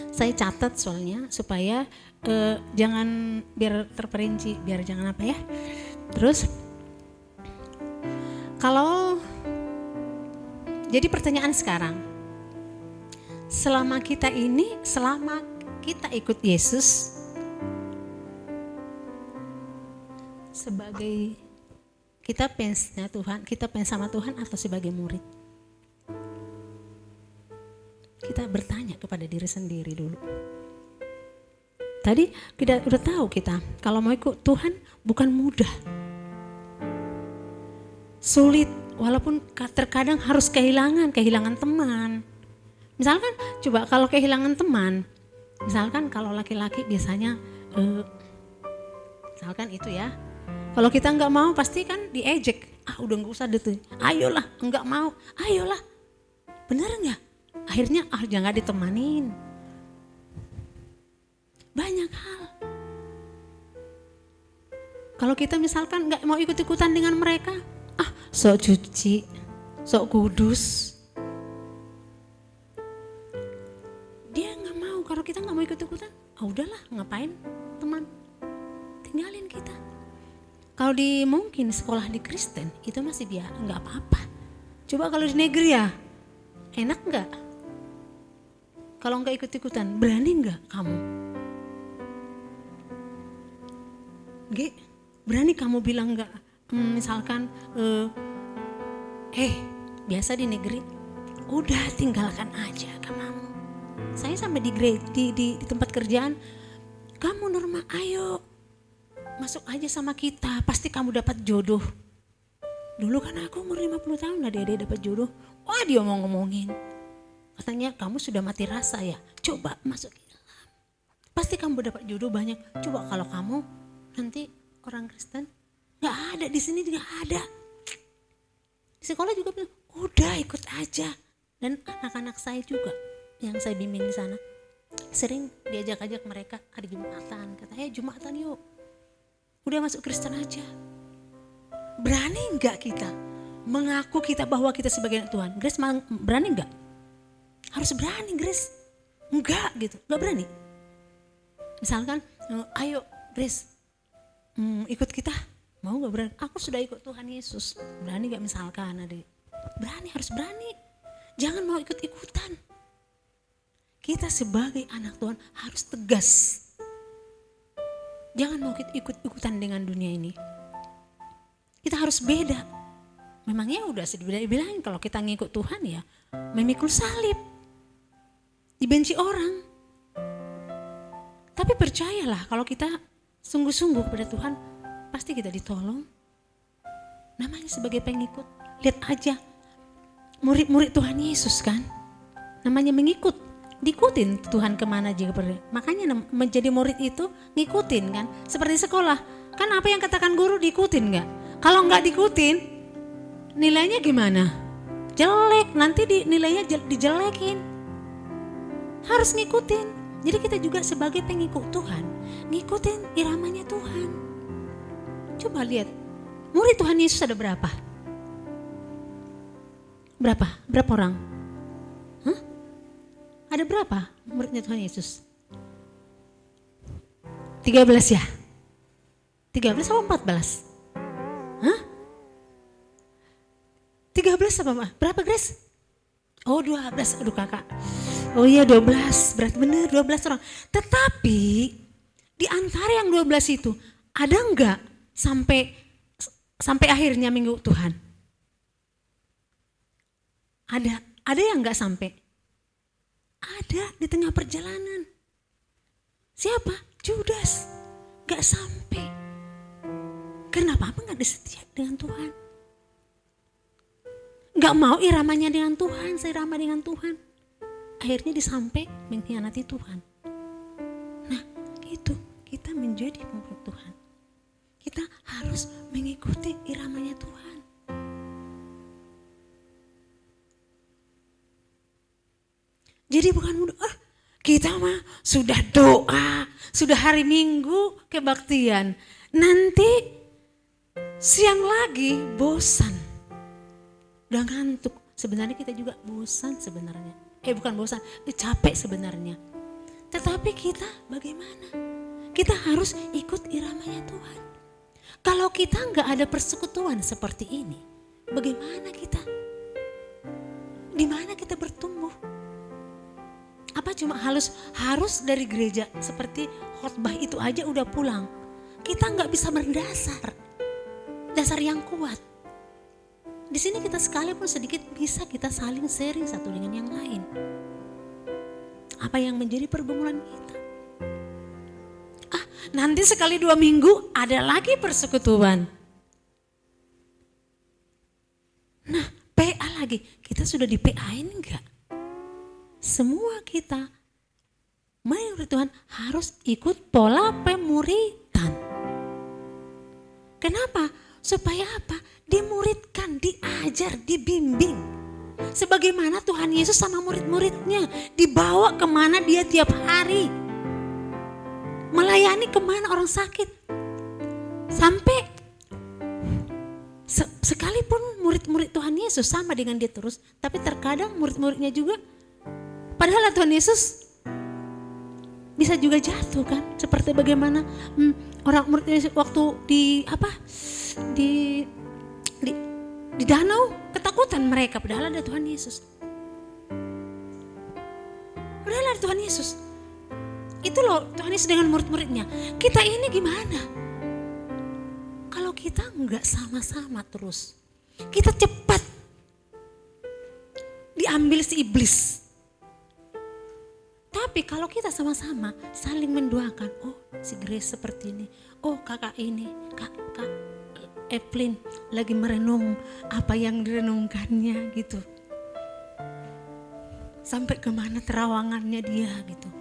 Saya catat soalnya supaya jangan biar terperinci, biar jangan apa ya. Terus kalau jadi pertanyaan sekarang, selama kita ikut Yesus sebagai kita fansnya Tuhan, kita fans sama Tuhan atau sebagai murid? Kita bertanya kepada diri sendiri dulu. Tadi kita udah tahu kita kalau mau ikut Tuhan bukan mudah. Sulit, walaupun terkadang harus kehilangan teman. Misalkan coba kalau kehilangan teman, misalkan kalau laki-laki biasanya misalkan itu ya. Kalau kita nggak mau pasti kan diejek. Udah nggak usah deh. Ayolah, nggak mau. Ayolah. Bener nggak? Akhirnya jangan ditemanin. Banyak hal. Kalau kita misalkan nggak mau ikut-ikutan dengan mereka, sok suci, sok kudus. Dia nggak mau. Kalau kita nggak mau ikut-ikutan, udahlah, ngapain teman? Tinggalin kita. Kalau mungkin sekolah di Kristen itu masih nggak apa-apa. Coba kalau di negeri ya, enak nggak? Kalau nggak ikut-ikutan, berani nggak kamu? Berani kamu bilang nggak? Misalkan, biasa di negeri, udah tinggalkan aja kamu. Saya sampai di tempat kerjaan, kamu Norma, ayo masuk aja sama kita, pasti kamu dapat jodoh. Dulu kan aku umur 50 tahun lah dia dapat jodoh. Wah, dia ngomongin. Katanya kamu sudah mati rasa ya. Coba masuk Islam. Pasti kamu dapat jodoh banyak. Coba kalau kamu nanti orang Kristen, nggak ada di sini, nggak ada. Di sekolah juga bilang, udah ikut aja. Dan anak-anak saya juga yang saya bimbing di sana sering diajak-ajak mereka hari Jumatan. Kata, Jumatan yuk. Udah masuk Kristen aja. Berani enggak kita mengaku kita bahwa kita sebagai anak Tuhan? Grace berani enggak? Harus berani, Grace. Enggak gitu, enggak berani. Misalkan, ayo Grace, ikut kita. Mau enggak berani? Aku sudah ikut Tuhan Yesus. Berani enggak misalkan adik? Berani, harus berani. Jangan mau ikut-ikutan. Kita sebagai anak Tuhan harus tegas. Jangan mau ikut-ikutan dengan dunia ini. Kita harus beda. Memangnya udah dibilangin kalau kita ngikut Tuhan ya memikul salib. Dibenci orang. Tapi percayalah kalau kita sungguh-sungguh kepada Tuhan, pasti kita ditolong. Namanya sebagai pengikut. Lihat aja murid-murid Tuhan Yesus kan. Namanya mengikut. Diikutin Tuhan kemana aja pergi. Makanya menjadi murid itu ngikutin kan. Seperti sekolah. Kan apa yang katakan guru diikutin gak? Kalau gak diikutin nilainya gimana? Jelek. Nanti nilainya dijelekin. Harus ngikutin. Jadi kita juga sebagai pengikut Tuhan ngikutin iramanya Tuhan. Coba lihat. Murid Tuhan Yesus ada berapa? Berapa orang? Ada berapa muridnya Tuhan Yesus? 13 ya? 13 atau 14? 13 apa? Berapa Grace? Oh 12, aduh kakak. Oh iya 12, berat bener 12 orang. Tetapi di antara yang 12 itu ada enggak sampai akhirnya minggu Tuhan? Ada yang enggak sampai? Ada di tengah perjalanan. Siapa? Judas. Gak sampai. Kenapa gak disetia dengan Tuhan? Gak mau iramanya dengan Tuhan, seirama dengan Tuhan. Akhirnya disampai mengkhianati Tuhan. Nah itu kita menjadi murid Tuhan. Kita harus mengikuti iramanya Tuhan. Jadi bukan kita mah sudah doa, sudah hari Minggu kebaktian. Nanti siang lagi bosan. Udah ngantuk. Sebenarnya kita juga bosan sebenarnya. Bukan bosan, capek sebenarnya. Tetapi kita bagaimana? Kita harus ikut iramanya Tuhan. Kalau kita nggak ada persekutuan seperti ini, bagaimana kita? Di mana kita bertumbuh? Apa cuma harus dari gereja seperti khotbah itu aja udah pulang? Kita nggak bisa berdasar, dasar yang kuat. Di sini kita sekalipun sedikit bisa kita saling sharing satu dengan yang lain. Apa yang menjadi pergumulan kita? Nanti sekali 2 minggu ada lagi persekutuan. Nah, PA lagi. Kita sudah di PA-in enggak? Semua kita menurut Tuhan harus ikut pola pemuritan. Kenapa? Supaya apa? Dimuridkan, diajar, dibimbing. Sebagaimana Tuhan Yesus sama murid-muridnya dibawa kemana dia tiap hari. Melayani kemana orang sakit. Sampai sekalipun murid-murid Tuhan Yesus sama dengan dia terus. Tapi terkadang murid-muridnya juga. Padahal Tuhan Yesus bisa juga jatuh kan. Seperti bagaimana orang murid Yesus waktu di danau ketakutan mereka. Padahal ada Tuhan Yesus. Padahal ada Tuhan Yesus. Itu loh Tuhan Yesus dengan murid-muridnya. Kita ini gimana? Kalau kita enggak sama-sama terus. Kita cepat diambil si iblis. Tapi kalau kita sama-sama saling mendoakan. Oh si Grace seperti ini. Oh kakak ini. Kak Evelyn lagi merenung apa yang direnungkannya gitu. Sampai kemana terawangannya dia gitu.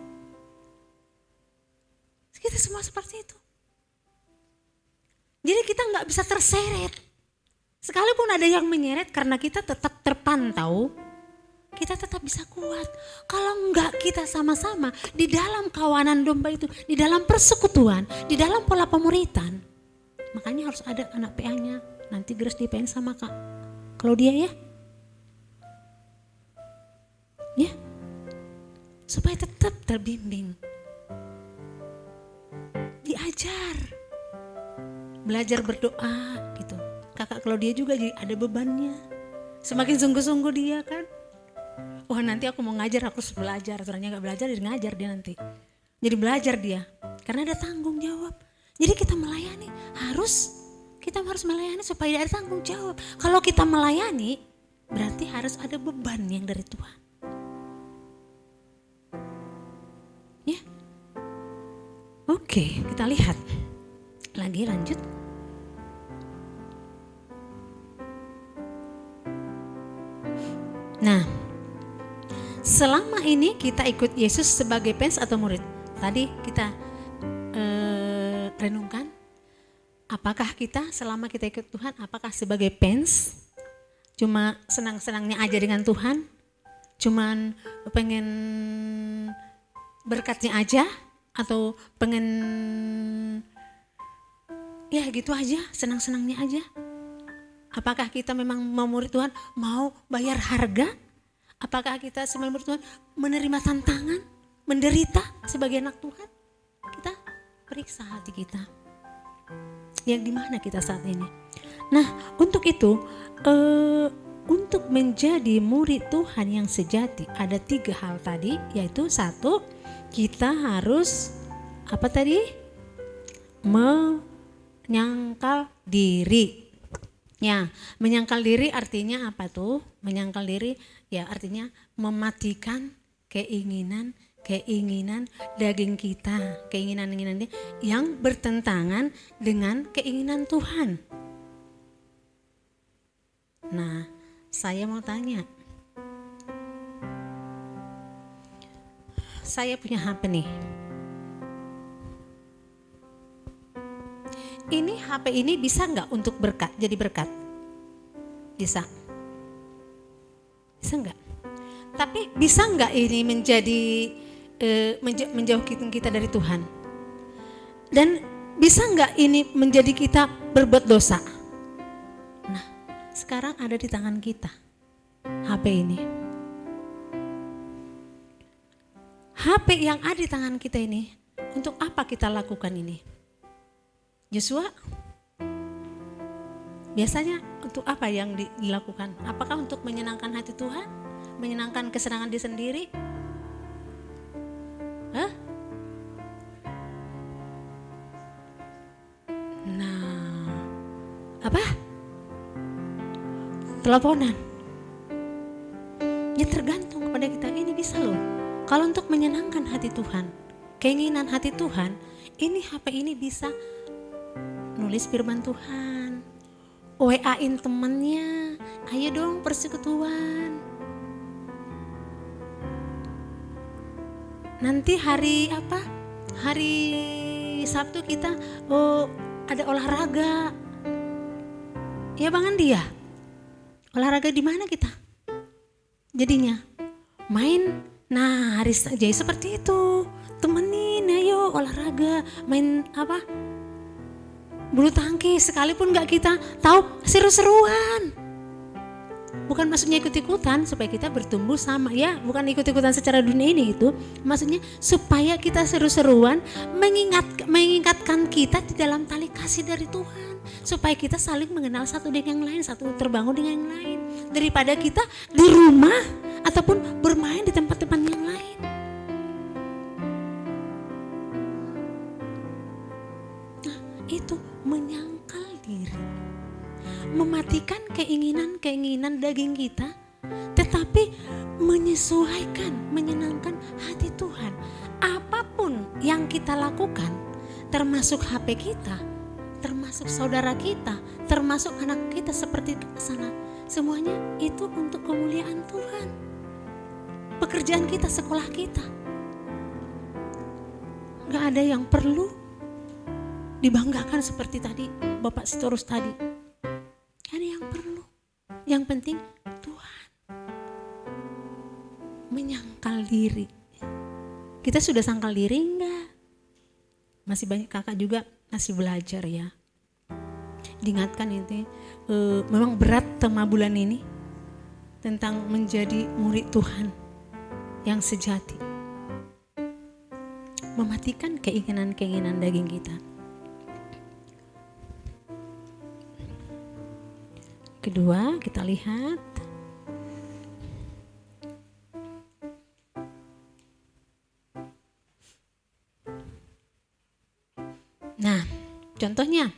Kita semua seperti itu. Jadi kita nggak bisa terseret. Sekalipun ada yang menyeret karena kita tetap terpantau, kita tetap bisa kuat. Kalau enggak kita sama-sama di dalam kawanan domba itu, di dalam persekutuan, di dalam pola pemuritan. Makanya harus ada anak PA-nya. Nanti Grace di-PA sama Kak Claudia ya. Ya. Supaya tetap terbimbing. Diajar, belajar berdoa gitu. Kakak Claudia juga jadi ada bebannya. Semakin sungguh-sungguh dia kan. Wah nanti aku mau ngajar, aku harus belajar. Ternyata gak belajar, jadi ngajar dia nanti. Jadi belajar dia, karena ada tanggung jawab. Jadi kita melayani, kita harus melayani supaya ada tanggung jawab. Kalau kita melayani, berarti harus ada beban yang dari Tuhan. Ya. Oke, kita lihat. Lagi lanjut. Nah, selama ini kita ikut Yesus sebagai fans atau murid. Tadi kita renungkan. Apakah kita selama kita ikut Tuhan, apakah sebagai fans? Cuma senang-senangnya aja dengan Tuhan? Cuman pengen berkatnya aja? Atau pengen ya gitu aja, senang-senangnya aja. Apakah kita memang mau murid Tuhan, mau bayar harga? Apakah kita sebagai murid Tuhan menerima tantangan, menderita sebagai anak Tuhan? Kita periksa hati kita. Yang di mana kita saat ini? Nah, untuk itu untuk menjadi murid Tuhan yang sejati ada 3 hal tadi, yaitu 1, kita harus apa tadi? Menyangkal diri. Ya, menyangkal diri artinya apa tuh? Menyangkal diri ya artinya mematikan keinginan daging kita, keinginan-keinginan yang bertentangan dengan keinginan Tuhan. Nah, saya mau tanya. Saya punya HP nih. Ini HP ini bisa nggak untuk berkat, jadi berkat? Bisa. Bisa nggak? Tapi bisa nggak ini menjadi menjauhkan kita dari Tuhan? Dan bisa nggak ini menjadi kita berbuat dosa? Nah, sekarang ada di tangan kita HP ini. HP yang ada di tangan kita ini, untuk apa kita lakukan ini? Joshua, biasanya untuk apa yang dilakukan? Apakah untuk menyenangkan hati Tuhan? Menyenangkan kesenangan diri sendiri? Hah? Nah, apa? Teleponan. Ya tergantung kepada kita, ini bisa loh. Kalau untuk menyenangkan hati Tuhan, keinginan hati Tuhan, ini HP ini bisa nulis firman Tuhan, WA-in temannya, ayo dong persekutuan. Nanti hari apa? Hari Sabtu kita ada olahraga. Ya Bang Andi ya? Olahraga di mana kita? Jadinya main. Nah, hari saja seperti itu. Temenin ayo olahraga, main apa? Bulu tangkis, sekalipun gak kita tahu seru-seruan. Bukan maksudnya ikut-ikutan supaya kita bertumbuh sama ya, bukan ikut-ikutan secara dunia ini itu. Maksudnya supaya kita seru-seruan, mengingatkan kita di dalam tali kasih dari Tuhan. Supaya kita saling mengenal satu dengan yang lain, satu terbangun dengan yang lain. Daripada kita di rumah ataupun bermain di tempat-tempat yang lain. Nah, itu menyangkal diri. Mematikan keinginan-keinginan daging kita, tetapi menyesuaikan, menyenangkan hati Tuhan. Apapun yang kita lakukan, termasuk HP kita, termasuk saudara kita, termasuk anak kita seperti sana, semuanya itu untuk kemuliaan Tuhan. Pekerjaan kita, sekolah kita, gak ada yang perlu dibanggakan seperti tadi Bapak Sitorus tadi. Gak ada yang perlu. Yang penting Tuhan. Menyangkal diri. Kita sudah sangkal diri enggak? Masih banyak kakak juga masih belajar ya. Diingatkan itu memang berat tema bulan ini tentang menjadi murid Tuhan yang sejati. Mematikan keinginan-keinginan daging kita. Kedua, kita lihat nah, contohnya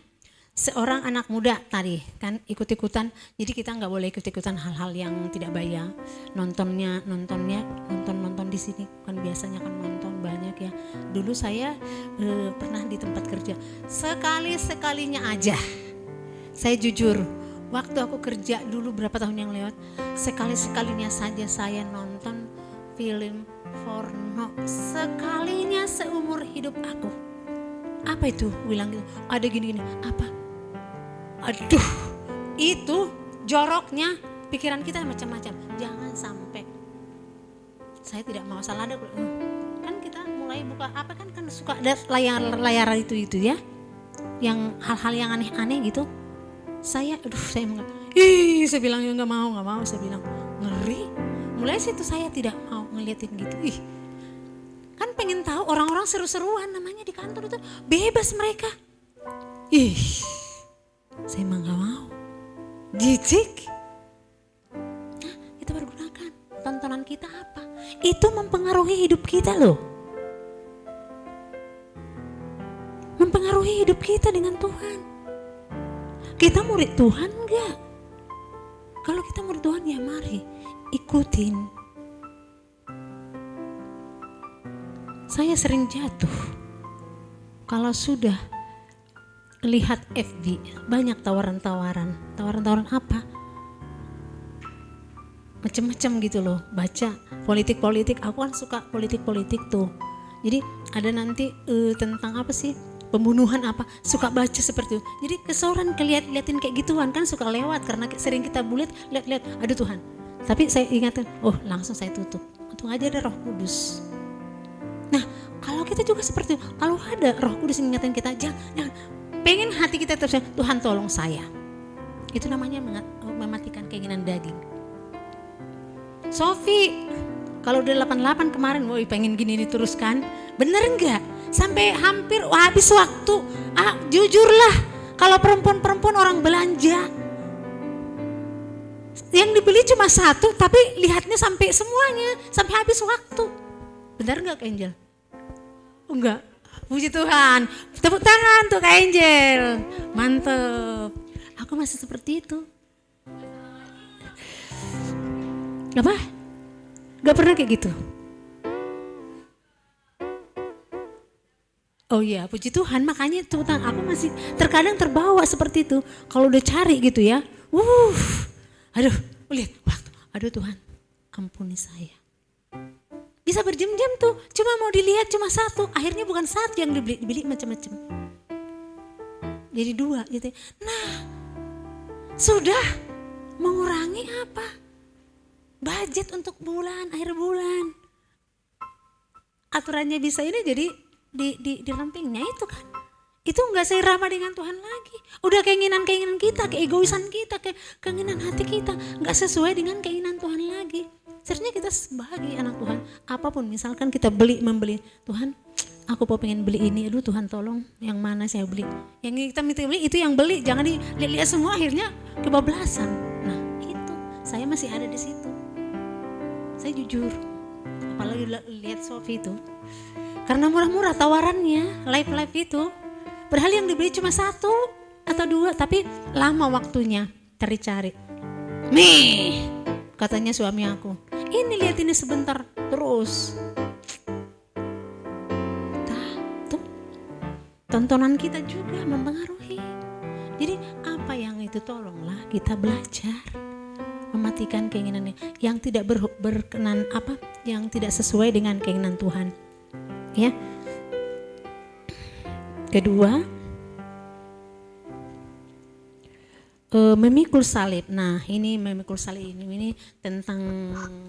seorang anak muda tadi kan ikut-ikutan, jadi kita nggak boleh ikut-ikutan hal-hal yang tidak baik. Nonton di sini kan biasanya kan nonton banyak ya. Dulu saya pernah di tempat kerja, sekalinya aja. Saya jujur, waktu aku kerja dulu berapa tahun yang lewat, sekalinya saja saya nonton film porno, sekalinya seumur hidup aku. Apa itu? Bilang gitu, ada gini-gini, apa? Aduh, itu joroknya pikiran kita macam-macam. Jangan sampai. Saya tidak mau salah ada. Kan kita mulai buka apa kan suka ada layar itu ya. Yang hal-hal yang aneh-aneh gitu. Saya bilang ya nggak mau. Saya bilang ngeri. Mulai situ saya tidak mau ngeliatin gitu. Kan pengen tahu orang-orang seru-seruan namanya di kantor itu bebas mereka. Saya emang gak mau. Jijik. Nah, kita pergunakan tontonan kita apa? Itu mempengaruhi hidup kita loh. Mempengaruhi hidup kita dengan Tuhan. Kita murid Tuhan enggak? Kalau kita murid Tuhan ya mari ikutin. Saya sering jatuh kalau sudah lihat FB, banyak tawaran-tawaran apa? Macam-macam gitu loh, baca politik-politik, aku kan suka politik-politik tuh. Jadi ada nanti tentang apa sih? Pembunuhan apa, suka baca seperti itu. Jadi kesoran liatin kayak gituan kan suka lewat karena sering kita bulit lihat-lihat, aduh Tuhan, Tapi saya ingatkan, langsung saya tutup. Untung aja ada Roh Kudus. Nah, kalau kita juga seperti itu, kalau ada Roh Kudus yang ingatkan kita, jangan pengen hati kita terus, Tuhan tolong saya. Itu namanya mematikan keinginan daging. Sofi, kalau udah 88 kemarin, pengen gini diteruskan, bener enggak? Sampai hampir habis waktu. Jujurlah, kalau perempuan-perempuan orang belanja, yang dibeli cuma satu, tapi lihatnya sampai semuanya, sampai habis waktu. Benar enggak Kak Angel? Enggak. Puji Tuhan. Tepuk tangan untuk Kak Angel. Mantep. Aku masih seperti itu. Apa? Gak pernah kayak gitu. Oh iya, puji Tuhan. Makanya Tuhan, aku masih terkadang terbawa seperti itu. Kalau udah cari gitu ya. Aduh, lihat waktu. Aduh Tuhan, ampuni saya. Bisa berjam-jam tuh, cuma mau dilihat cuma satu. Akhirnya bukan satu yang dibeli macam-macam. Jadi dua gitu. Nah, sudah mengurangi apa? Budget untuk bulan, akhir bulan. Aturannya bisa ini jadi di rampingnya itu kan. Itu enggak seirama dengan Tuhan lagi. Udah keinginan-keinginan kita, keegoisan kita, keinginan hati kita enggak sesuai dengan keinginan Tuhan lagi. Seharusnya kita sebagai anak Tuhan, apapun misalkan kita membeli, Tuhan, aku pengen beli ini, aduh Tuhan tolong, yang mana saya beli? Yang kita minta beli itu yang beli, jangan dilihat semua akhirnya kebablasan. Nah, itu saya masih ada di situ. Saya jujur, apalagi lihat Sofi itu, karena murah-murah tawarannya, live itu. Padahal yang dibeli cuma satu atau dua, tapi lama waktunya cari-cari. Nih, katanya suami aku, ini lihat ini sebentar, terus. Tuh, tontonan kita juga mempengaruhi. Jadi apa yang itu tolonglah kita belajar mematikan keinginannya yang tidak berkenan yang tidak sesuai dengan keinginan Tuhan. Ya. Kedua, memikul salib. Nah, ini memikul salib ini tentang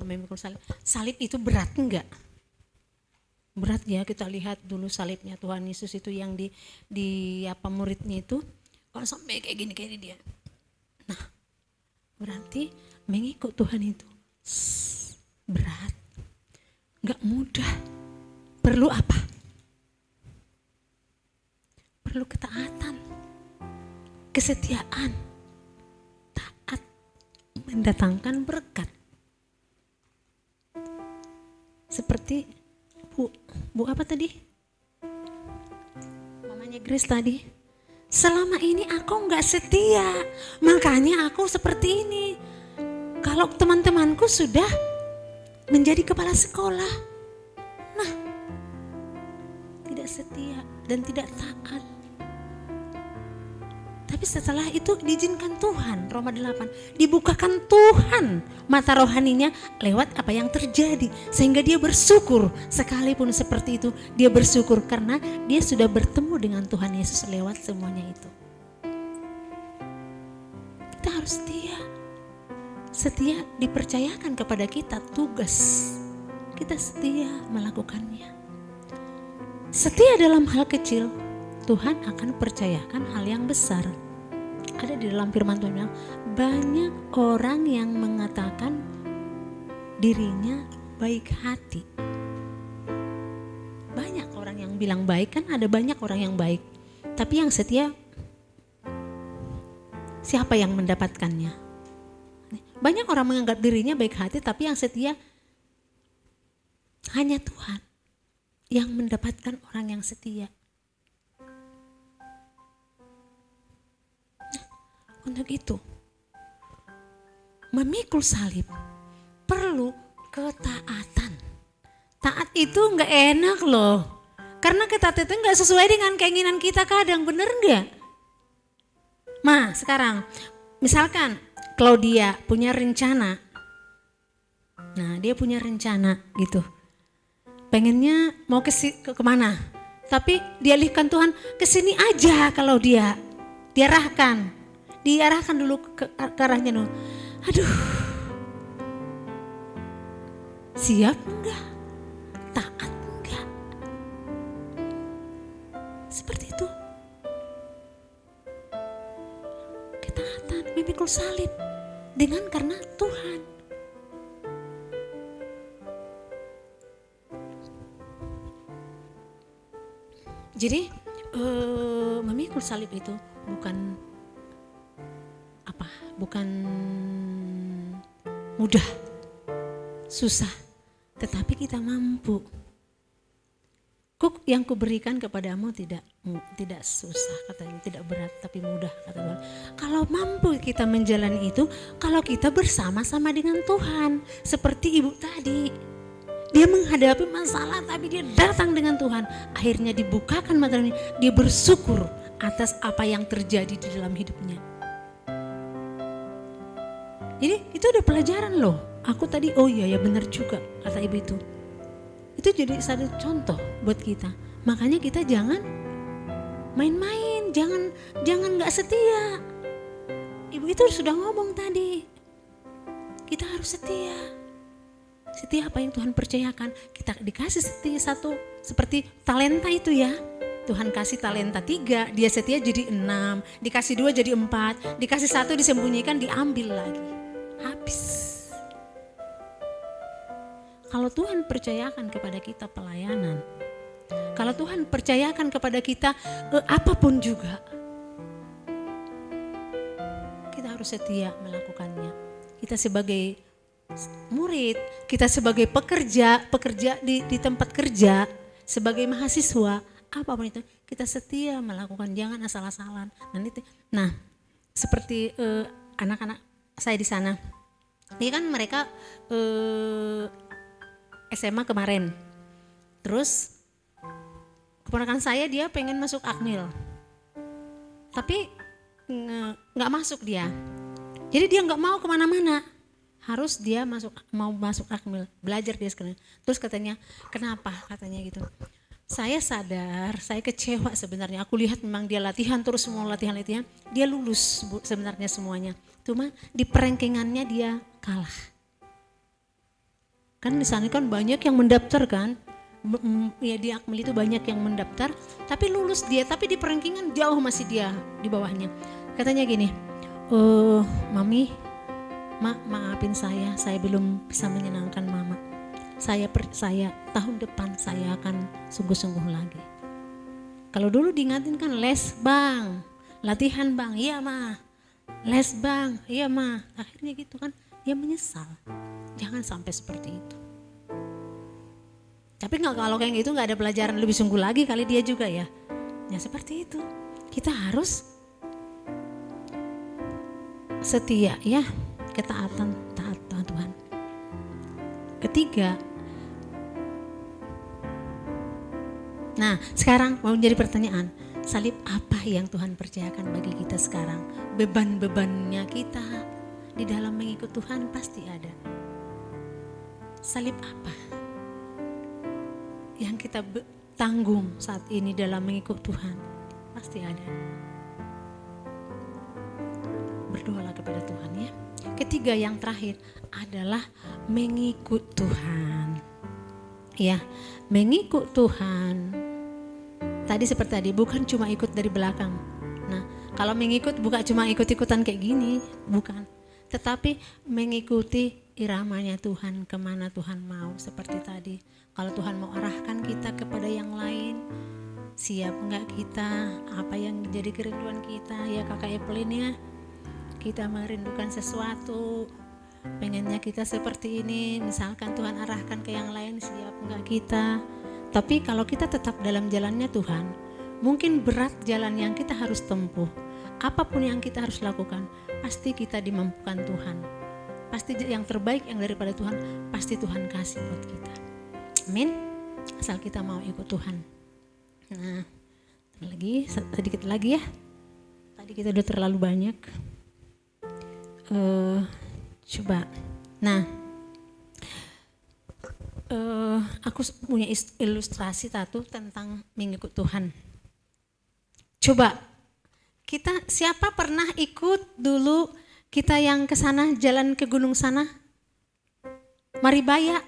memikul salib. Salib itu berat enggak? Berat ya, kita lihat dulu salibnya Tuhan Yesus itu yang di muridnya itu kalau sampai kayak gini dia. Nah, berarti mengikut Tuhan itu berat. Enggak mudah. Perlu apa? Perlu ketaatan, kesetiaan, taat, mendatangkan berkat. Seperti Bu apa tadi? Mamanya Grace tadi. Selama ini aku enggak setia, makanya aku seperti ini. Kalau teman-temanku sudah menjadi kepala sekolah, nah tidak setia dan tidak taat. Tapi setelah itu diizinkan Tuhan, Roma 8, dibukakan Tuhan mata rohaninya lewat apa yang terjadi. Sehingga dia bersyukur, sekalipun seperti itu dia bersyukur karena dia sudah bertemu dengan Tuhan Yesus lewat semuanya itu. Kita harus setia. Setia dipercayakan kepada kita tugas. Kita setia melakukannya. Setia dalam hal kecil, Tuhan akan percayakan hal yang besar. Ada di dalam firman Tuhan bilang, banyak orang yang mengatakan dirinya baik hati. Banyak orang yang bilang baik, kan ada banyak orang yang baik. Tapi yang setia, siapa yang mendapatkannya? Banyak orang menganggap dirinya baik hati, tapi yang setia hanya Tuhan yang mendapatkan orang yang setia. Untuk itu, memikul salib perlu ketaatan. Taat itu enggak enak loh. Karena ketaatan itu enggak sesuai dengan keinginan kita kadang, bener enggak? Sekarang, misalkan Claudia punya rencana. Nah, dia punya rencana gitu. Pengennya mau kemana? Tapi dialihkan Tuhan, kesini aja kalau dia diarahkan dulu ke arahnya dulu. Aduh, Siap enggak? Taat enggak? Seperti itu. Ketaatan, memikul salib dengan karena Tuhan. Jadi memikul salib itu bukan mudah, susah, tetapi kita mampu. Yang kuberikan kepadamu tidak susah, katanya, tidak berat tapi mudah, kata Tuhan. Kalau mampu kita menjalani itu, kalau kita bersama-sama dengan Tuhan, seperti ibu tadi, dia menghadapi masalah tapi dia datang dengan Tuhan, akhirnya dibukakan matanya, dia bersyukur atas apa yang terjadi di dalam hidupnya. Jadi itu ada pelajaran loh. Aku tadi oh iya ya benar juga kata ibu itu. Itu jadi satu contoh buat kita. Makanya kita jangan main-main, jangan nggak setia. Ibu itu sudah ngomong tadi. Kita harus setia. Setia apa yang Tuhan percayakan. Kita dikasih setia satu seperti talenta itu ya. Tuhan kasih talenta 3, dia setia jadi 6, dikasih 2 jadi 4, dikasih 1 disembunyikan, diambil lagi. Habis. Kalau Tuhan percayakan kepada kita pelayanan, kalau Tuhan percayakan kepada kita apapun juga, kita harus setia melakukannya. Kita sebagai murid, kita sebagai pekerja di tempat kerja, sebagai mahasiswa, apapun itu, kita setia melakukan, jangan asal-asalan. Nah, seperti anak-anak saya di sana, ini kan mereka SMA kemarin, terus keponakan saya dia pengen masuk Akmil, tapi nggak masuk dia, jadi dia nggak mau kemana-mana, harus dia mau masuk Akmil, belajar dia sekarang. Terus katanya, kenapa? Katanya gitu. Saya sadar, saya kecewa sebenarnya. Aku lihat memang dia latihan terus, semua latihan, dia lulus sebenarnya semuanya. Cuma di perankingannya dia kalah. Kan di sana kan banyak yang mendaftar kan, ya di Akmil itu banyak yang mendaftar, tapi lulus dia, tapi di perankingan jauh masih dia di bawahnya. Katanya gini, Mami, maafin saya belum bisa menyenangkan Mama. Saya tahun depan saya akan sungguh-sungguh lagi. Kalau dulu diingatin kan les bang, latihan bang, iya mah, les bang, iya mah. Akhirnya gitu kan, dia menyesal. Jangan sampai seperti itu. Tapi kalau kayak gitu nggak ada pelajaran lebih sungguh lagi kali dia juga ya. Ya seperti itu. Kita harus setia ya, ketaatan, taat Tuhan. Ketiga, nah sekarang mau jadi pertanyaan, salib apa yang Tuhan percayakan bagi kita sekarang? Beban-bebannya kita di dalam mengikut Tuhan pasti ada. Salib apa yang kita tanggung saat ini dalam mengikut Tuhan? Pasti ada. Berdoalah kepada Tuhan ya. Ketiga yang terakhir adalah mengikut Tuhan. Ya, mengikut Tuhan. Tadi seperti tadi, bukan cuma ikut dari belakang. Nah, kalau mengikut bukan cuma ikut-ikutan kayak gini, bukan. Tetapi mengikuti iramanya Tuhan, kemana Tuhan mau. Seperti tadi, kalau Tuhan mau arahkan kita kepada yang lain, siap enggak kita? Apa yang jadi kerinduan kita? Ya Kakak Evelyn ya, kita merindukan sesuatu, pengennya kita seperti ini, misalkan Tuhan arahkan ke yang lain, siap enggak kita? Tapi kalau kita tetap dalam jalannya Tuhan, mungkin berat jalan yang kita harus tempuh, apapun yang kita harus lakukan, pasti kita dimampukan Tuhan. Pasti yang terbaik yang daripada Tuhan, pasti Tuhan kasih buat kita. Amin. Asal kita mau ikut Tuhan. Nah, sedikit lagi ya. Tadi kita udah terlalu banyak. Coba. Nah, aku punya ilustrasi satu tentang mengikut Tuhan. Coba, siapa pernah ikut dulu kita yang ke sana, jalan ke gunung sana? Maribaya,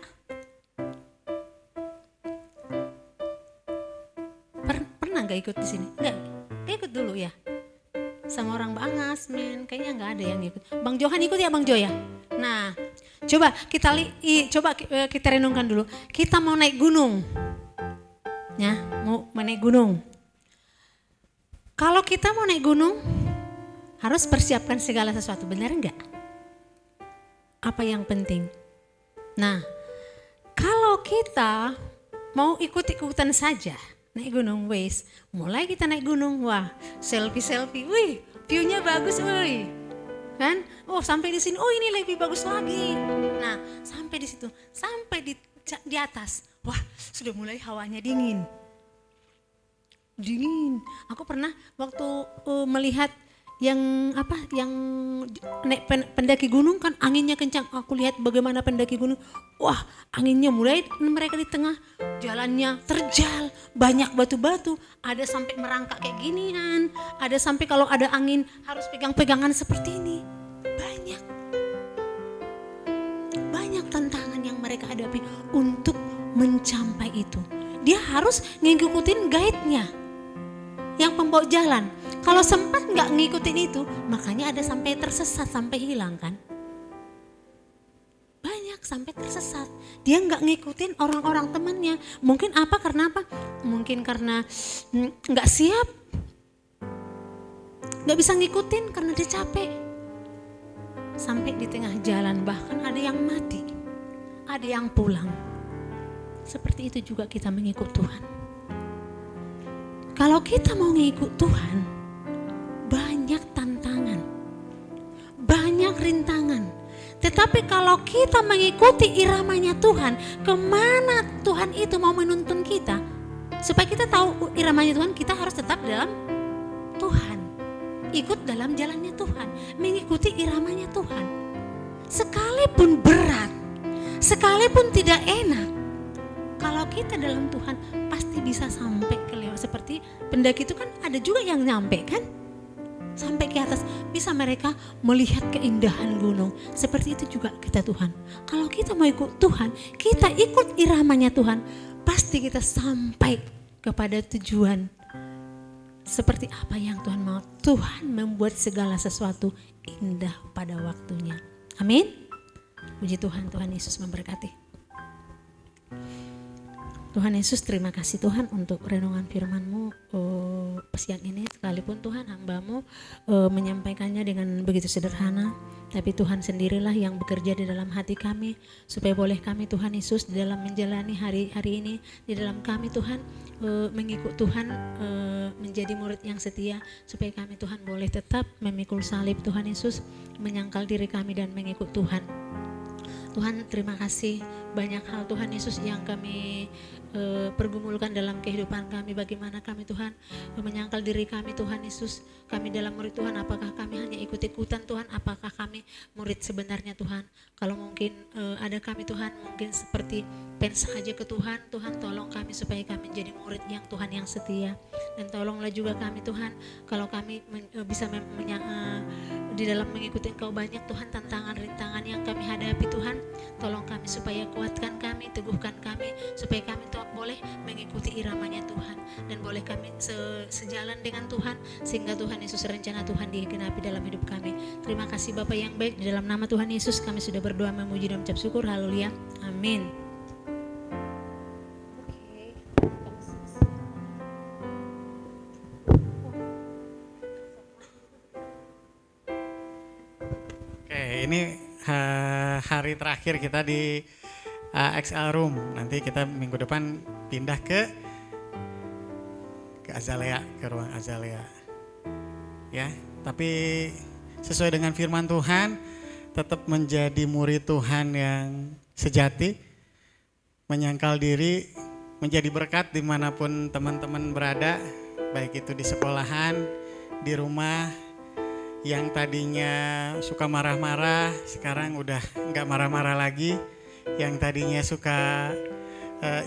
Pernah nggak ikut di sini? Nggak ikut dulu ya. Sama orang Bang Asmin, kayaknya nggak ada yang ikut. Bang Johan ikut ya Bang Jo ya? Nah, coba kita renungkan dulu. Kita mau naik gunung. Ya, mau naik gunung. Kalau kita mau naik gunung, harus persiapkan segala sesuatu, benar enggak? Apa yang penting? Nah, kalau kita mau ikut-ikutan saja, naik gunung, wes, mulai kita naik gunung, wah, selfie, wih, view-nya bagus, wih, kan? Oh, sampai di sini, oh ini lebih bagus lagi. Nah, sampai di situ, sampai di atas, wah, sudah mulai hawanya dingin. Aku pernah waktu melihat yang naik pendaki gunung kan anginnya kencang. Aku lihat bagaimana pendaki gunung, wah anginnya mulai, mereka di tengah jalannya terjal, banyak batu-batu, ada sampai merangkak kayak ginian, ada sampai kalau ada angin harus pegang-pegangan seperti ini. Banyak tantangan yang mereka hadapi untuk mencapai itu. Dia harus ngikutin guide-nya yang pembawa jalan. Kalau sempat nggak ngikutin itu, makanya ada sampai tersesat, sampai hilang kan. Banyak sampai tersesat. Dia nggak ngikutin orang-orang temannya. Mungkin karena apa? Mungkin karena nggak siap. Nggak bisa ngikutin karena dia capek. Sampai di tengah jalan bahkan ada yang mati. Ada yang pulang. Seperti itu juga kita mengikut Tuhan. Kalau kita mau ngikut Tuhan, banyak tantangan, banyak rintangan. Tetapi kalau kita mengikuti iramanya Tuhan, kemana Tuhan itu mau menuntun kita, supaya kita tahu iramanya Tuhan, kita harus tetap dalam Tuhan. Ikut dalam jalannya Tuhan, mengikuti iramanya Tuhan. Sekalipun berat, sekalipun tidak enak, kalau kita dalam Tuhan pasti bisa sampai ke lewat. Seperti pendaki itu kan ada juga yang nyampe kan, sampai ke atas, bisa mereka melihat keindahan gunung. Seperti itu juga kita Tuhan. Kalau kita mau ikut Tuhan, kita ikut iramanya Tuhan, pasti kita sampai kepada tujuan. Seperti apa yang Tuhan mau. Tuhan membuat segala sesuatu indah pada waktunya. Amin. Puji Tuhan, Tuhan Yesus memberkati. Tuhan Yesus, terima kasih Tuhan untuk renungan firman-Mu siang ini. Sekalipun Tuhan hamba-Mu menyampaikannya dengan begitu sederhana, tapi Tuhan sendirilah yang bekerja di dalam hati kami, supaya boleh kami Tuhan Yesus di dalam menjalani hari-hari ini, di dalam kami Tuhan mengikut Tuhan, menjadi murid yang setia, supaya kami Tuhan boleh tetap memikul salib Tuhan Yesus, menyangkal diri kami dan mengikut Tuhan. Tuhan, terima kasih banyak hal Tuhan Yesus yang kami pergumulkan dalam kehidupan kami. Bagaimana kami Tuhan menyangkal diri kami Tuhan Yesus, kami dalam murid Tuhan, apakah kami hanya ikut-ikutan Tuhan, apakah kami murid sebenarnya Tuhan. Kalau mungkin ada kami Tuhan mungkin seperti fans saja ke Tuhan, Tuhan tolong kami supaya kami menjadi murid yang Tuhan yang setia. Dan tolonglah juga kami Tuhan, kalau kami bisa di dalam mengikuti Engkau banyak Tuhan tantangan rintangan yang kami hadapi Tuhan, tolong kami supaya kuatkan kami, teguhkan kami, supaya kami boleh mengikuti iramanya Tuhan, dan boleh kami sejalan dengan Tuhan, sehingga Tuhan Yesus rencana Tuhan digenapi dalam hidup kami. Terima kasih Bapa yang baik, di dalam nama Tuhan Yesus kami sudah berdoa, memuji dan mengucap syukur. Haleluya, amin. Oke, ini hari terakhir kita di XL Room. Nanti kita minggu depan pindah ke Azalea, ke ruang Azalea. Ya, tapi sesuai dengan firman Tuhan, tetap menjadi murid Tuhan yang sejati, menyangkal diri, menjadi berkat dimanapun teman-teman berada, baik itu di sekolahan, di rumah. Yang tadinya suka marah-marah, sekarang udah nggak marah-marah lagi. Yang tadinya suka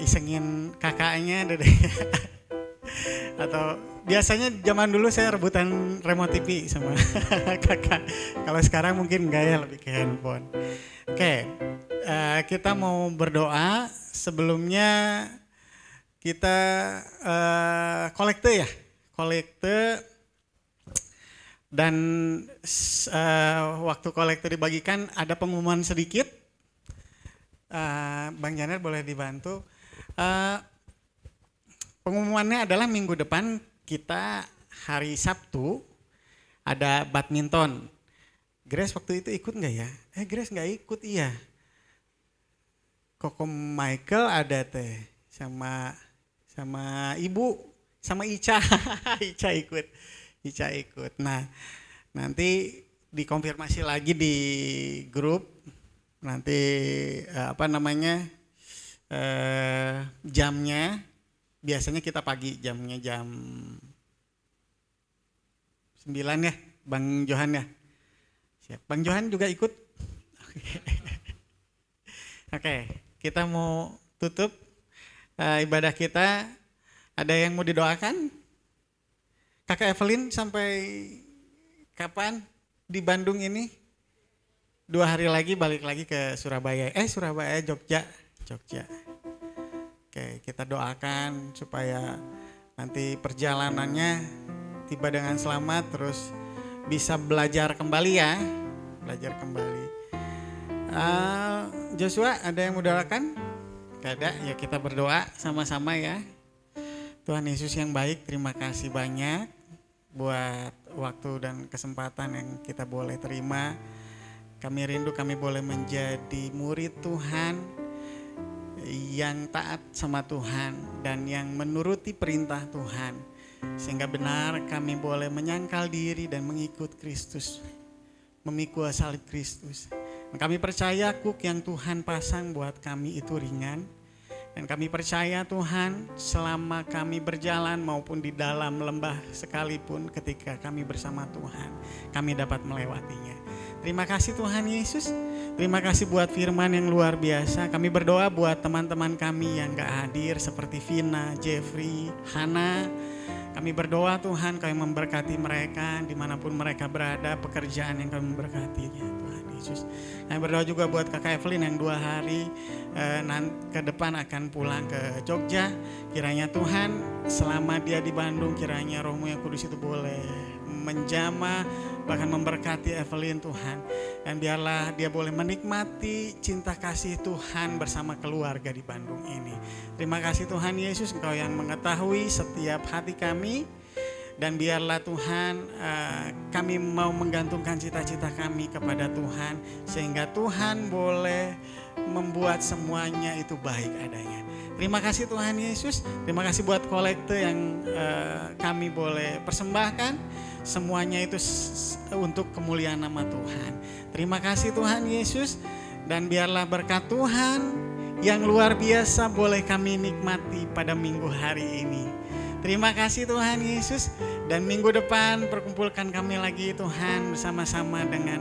isengin kakaknya, dedeknya. Atau biasanya zaman dulu saya rebutan remote TV sama kakak. Kalau sekarang mungkin enggak ya, lebih ke handphone. Oke, kita mau berdoa. Sebelumnya kita kolekte ya, kolekte, dan waktu kolekte dibagikan ada pengumuman sedikit. Bang Janet boleh dibantu. Pengumumannya adalah minggu depan kita hari Sabtu ada badminton. Grace waktu itu ikut nggak ya? Grace nggak ikut, iya. Koko Michael ada teh sama Ibu sama Ica. Ica ikut. Nah, nanti dikonfirmasi lagi di grup nanti jamnya. Biasanya kita pagi, jamnya jam 9 ya, Bang Johan ya. Siap. Bang Johan juga ikut. Oke, kita mau tutup ibadah kita. Ada yang mau didoakan? Kakak Evelyn sampai kapan di Bandung ini? 2 hari lagi balik lagi ke Surabaya. Jogja. Oke, kita doakan supaya nanti perjalanannya tiba dengan selamat, terus bisa belajar kembali ya. Belajar kembali. Joshua, ada yang mau doakan? Gak ada, ya kita berdoa sama-sama ya. Tuhan Yesus yang baik, terima kasih banyak buat waktu dan kesempatan yang kita boleh terima. Kami rindu kami boleh menjadi murid Tuhan yang taat sama Tuhan dan yang menuruti perintah Tuhan, sehingga benar kami boleh menyangkal diri dan mengikut Kristus, memikul salib Kristus. Dan kami percaya kuk yang Tuhan pasang buat kami itu ringan, dan kami percaya Tuhan selama kami berjalan maupun di dalam lembah sekalipun, ketika kami bersama Tuhan kami dapat melewatinya. Terima kasih Tuhan Yesus. Terima kasih buat firman yang luar biasa. Kami berdoa buat teman-teman kami yang gak hadir seperti Vina, Jeffrey, Hana. Kami berdoa Tuhan kami memberkati mereka dimanapun mereka berada, pekerjaan yang kami memberkatinya Tuhan Yesus. Kami berdoa juga buat kakak Evelyn yang 2 hari ke depan akan pulang ke Jogja. Kiranya Tuhan selama dia di Bandung, kiranya Roh-Mu yang Kudus itu boleh menjamah, bahkan memberkati Evelyn Tuhan. Dan biarlah dia boleh menikmati cinta kasih Tuhan bersama keluarga di Bandung ini. Terima kasih Tuhan Yesus, Engkau yang mengetahui setiap hati kami. Dan biarlah Tuhan kami mau menggantungkan cita-cita kami kepada Tuhan, sehingga Tuhan boleh membuat semuanya itu baik adanya. Terima kasih Tuhan Yesus. Terima kasih buat kolekte yang kami boleh persembahkan. Semuanya itu untuk kemuliaan nama Tuhan. Terima kasih Tuhan Yesus. Dan biarlah berkat Tuhan yang luar biasa boleh kami nikmati pada minggu hari ini. Terima kasih Tuhan Yesus. Dan minggu depan perkumpulkan kami lagi Tuhan bersama-sama dengan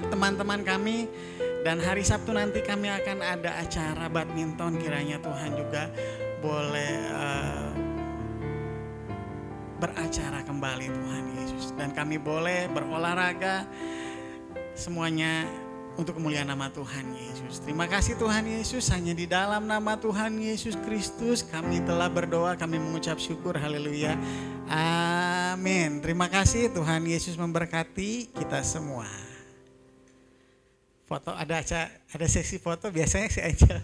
teman-teman kami. Dan hari Sabtu nanti kami akan ada acara badminton. Kiranya Tuhan juga boleh beracara kembali Tuhan Yesus. Dan kami boleh berolahraga semuanya untuk kemuliaan nama Tuhan Yesus. Terima kasih Tuhan Yesus. Hanya di dalam nama Tuhan Yesus Kristus kami telah berdoa, kami mengucap syukur. Haleluya. Amin. Terima kasih, Tuhan Yesus memberkati kita semua. Foto ada sesi foto biasanya saya aja.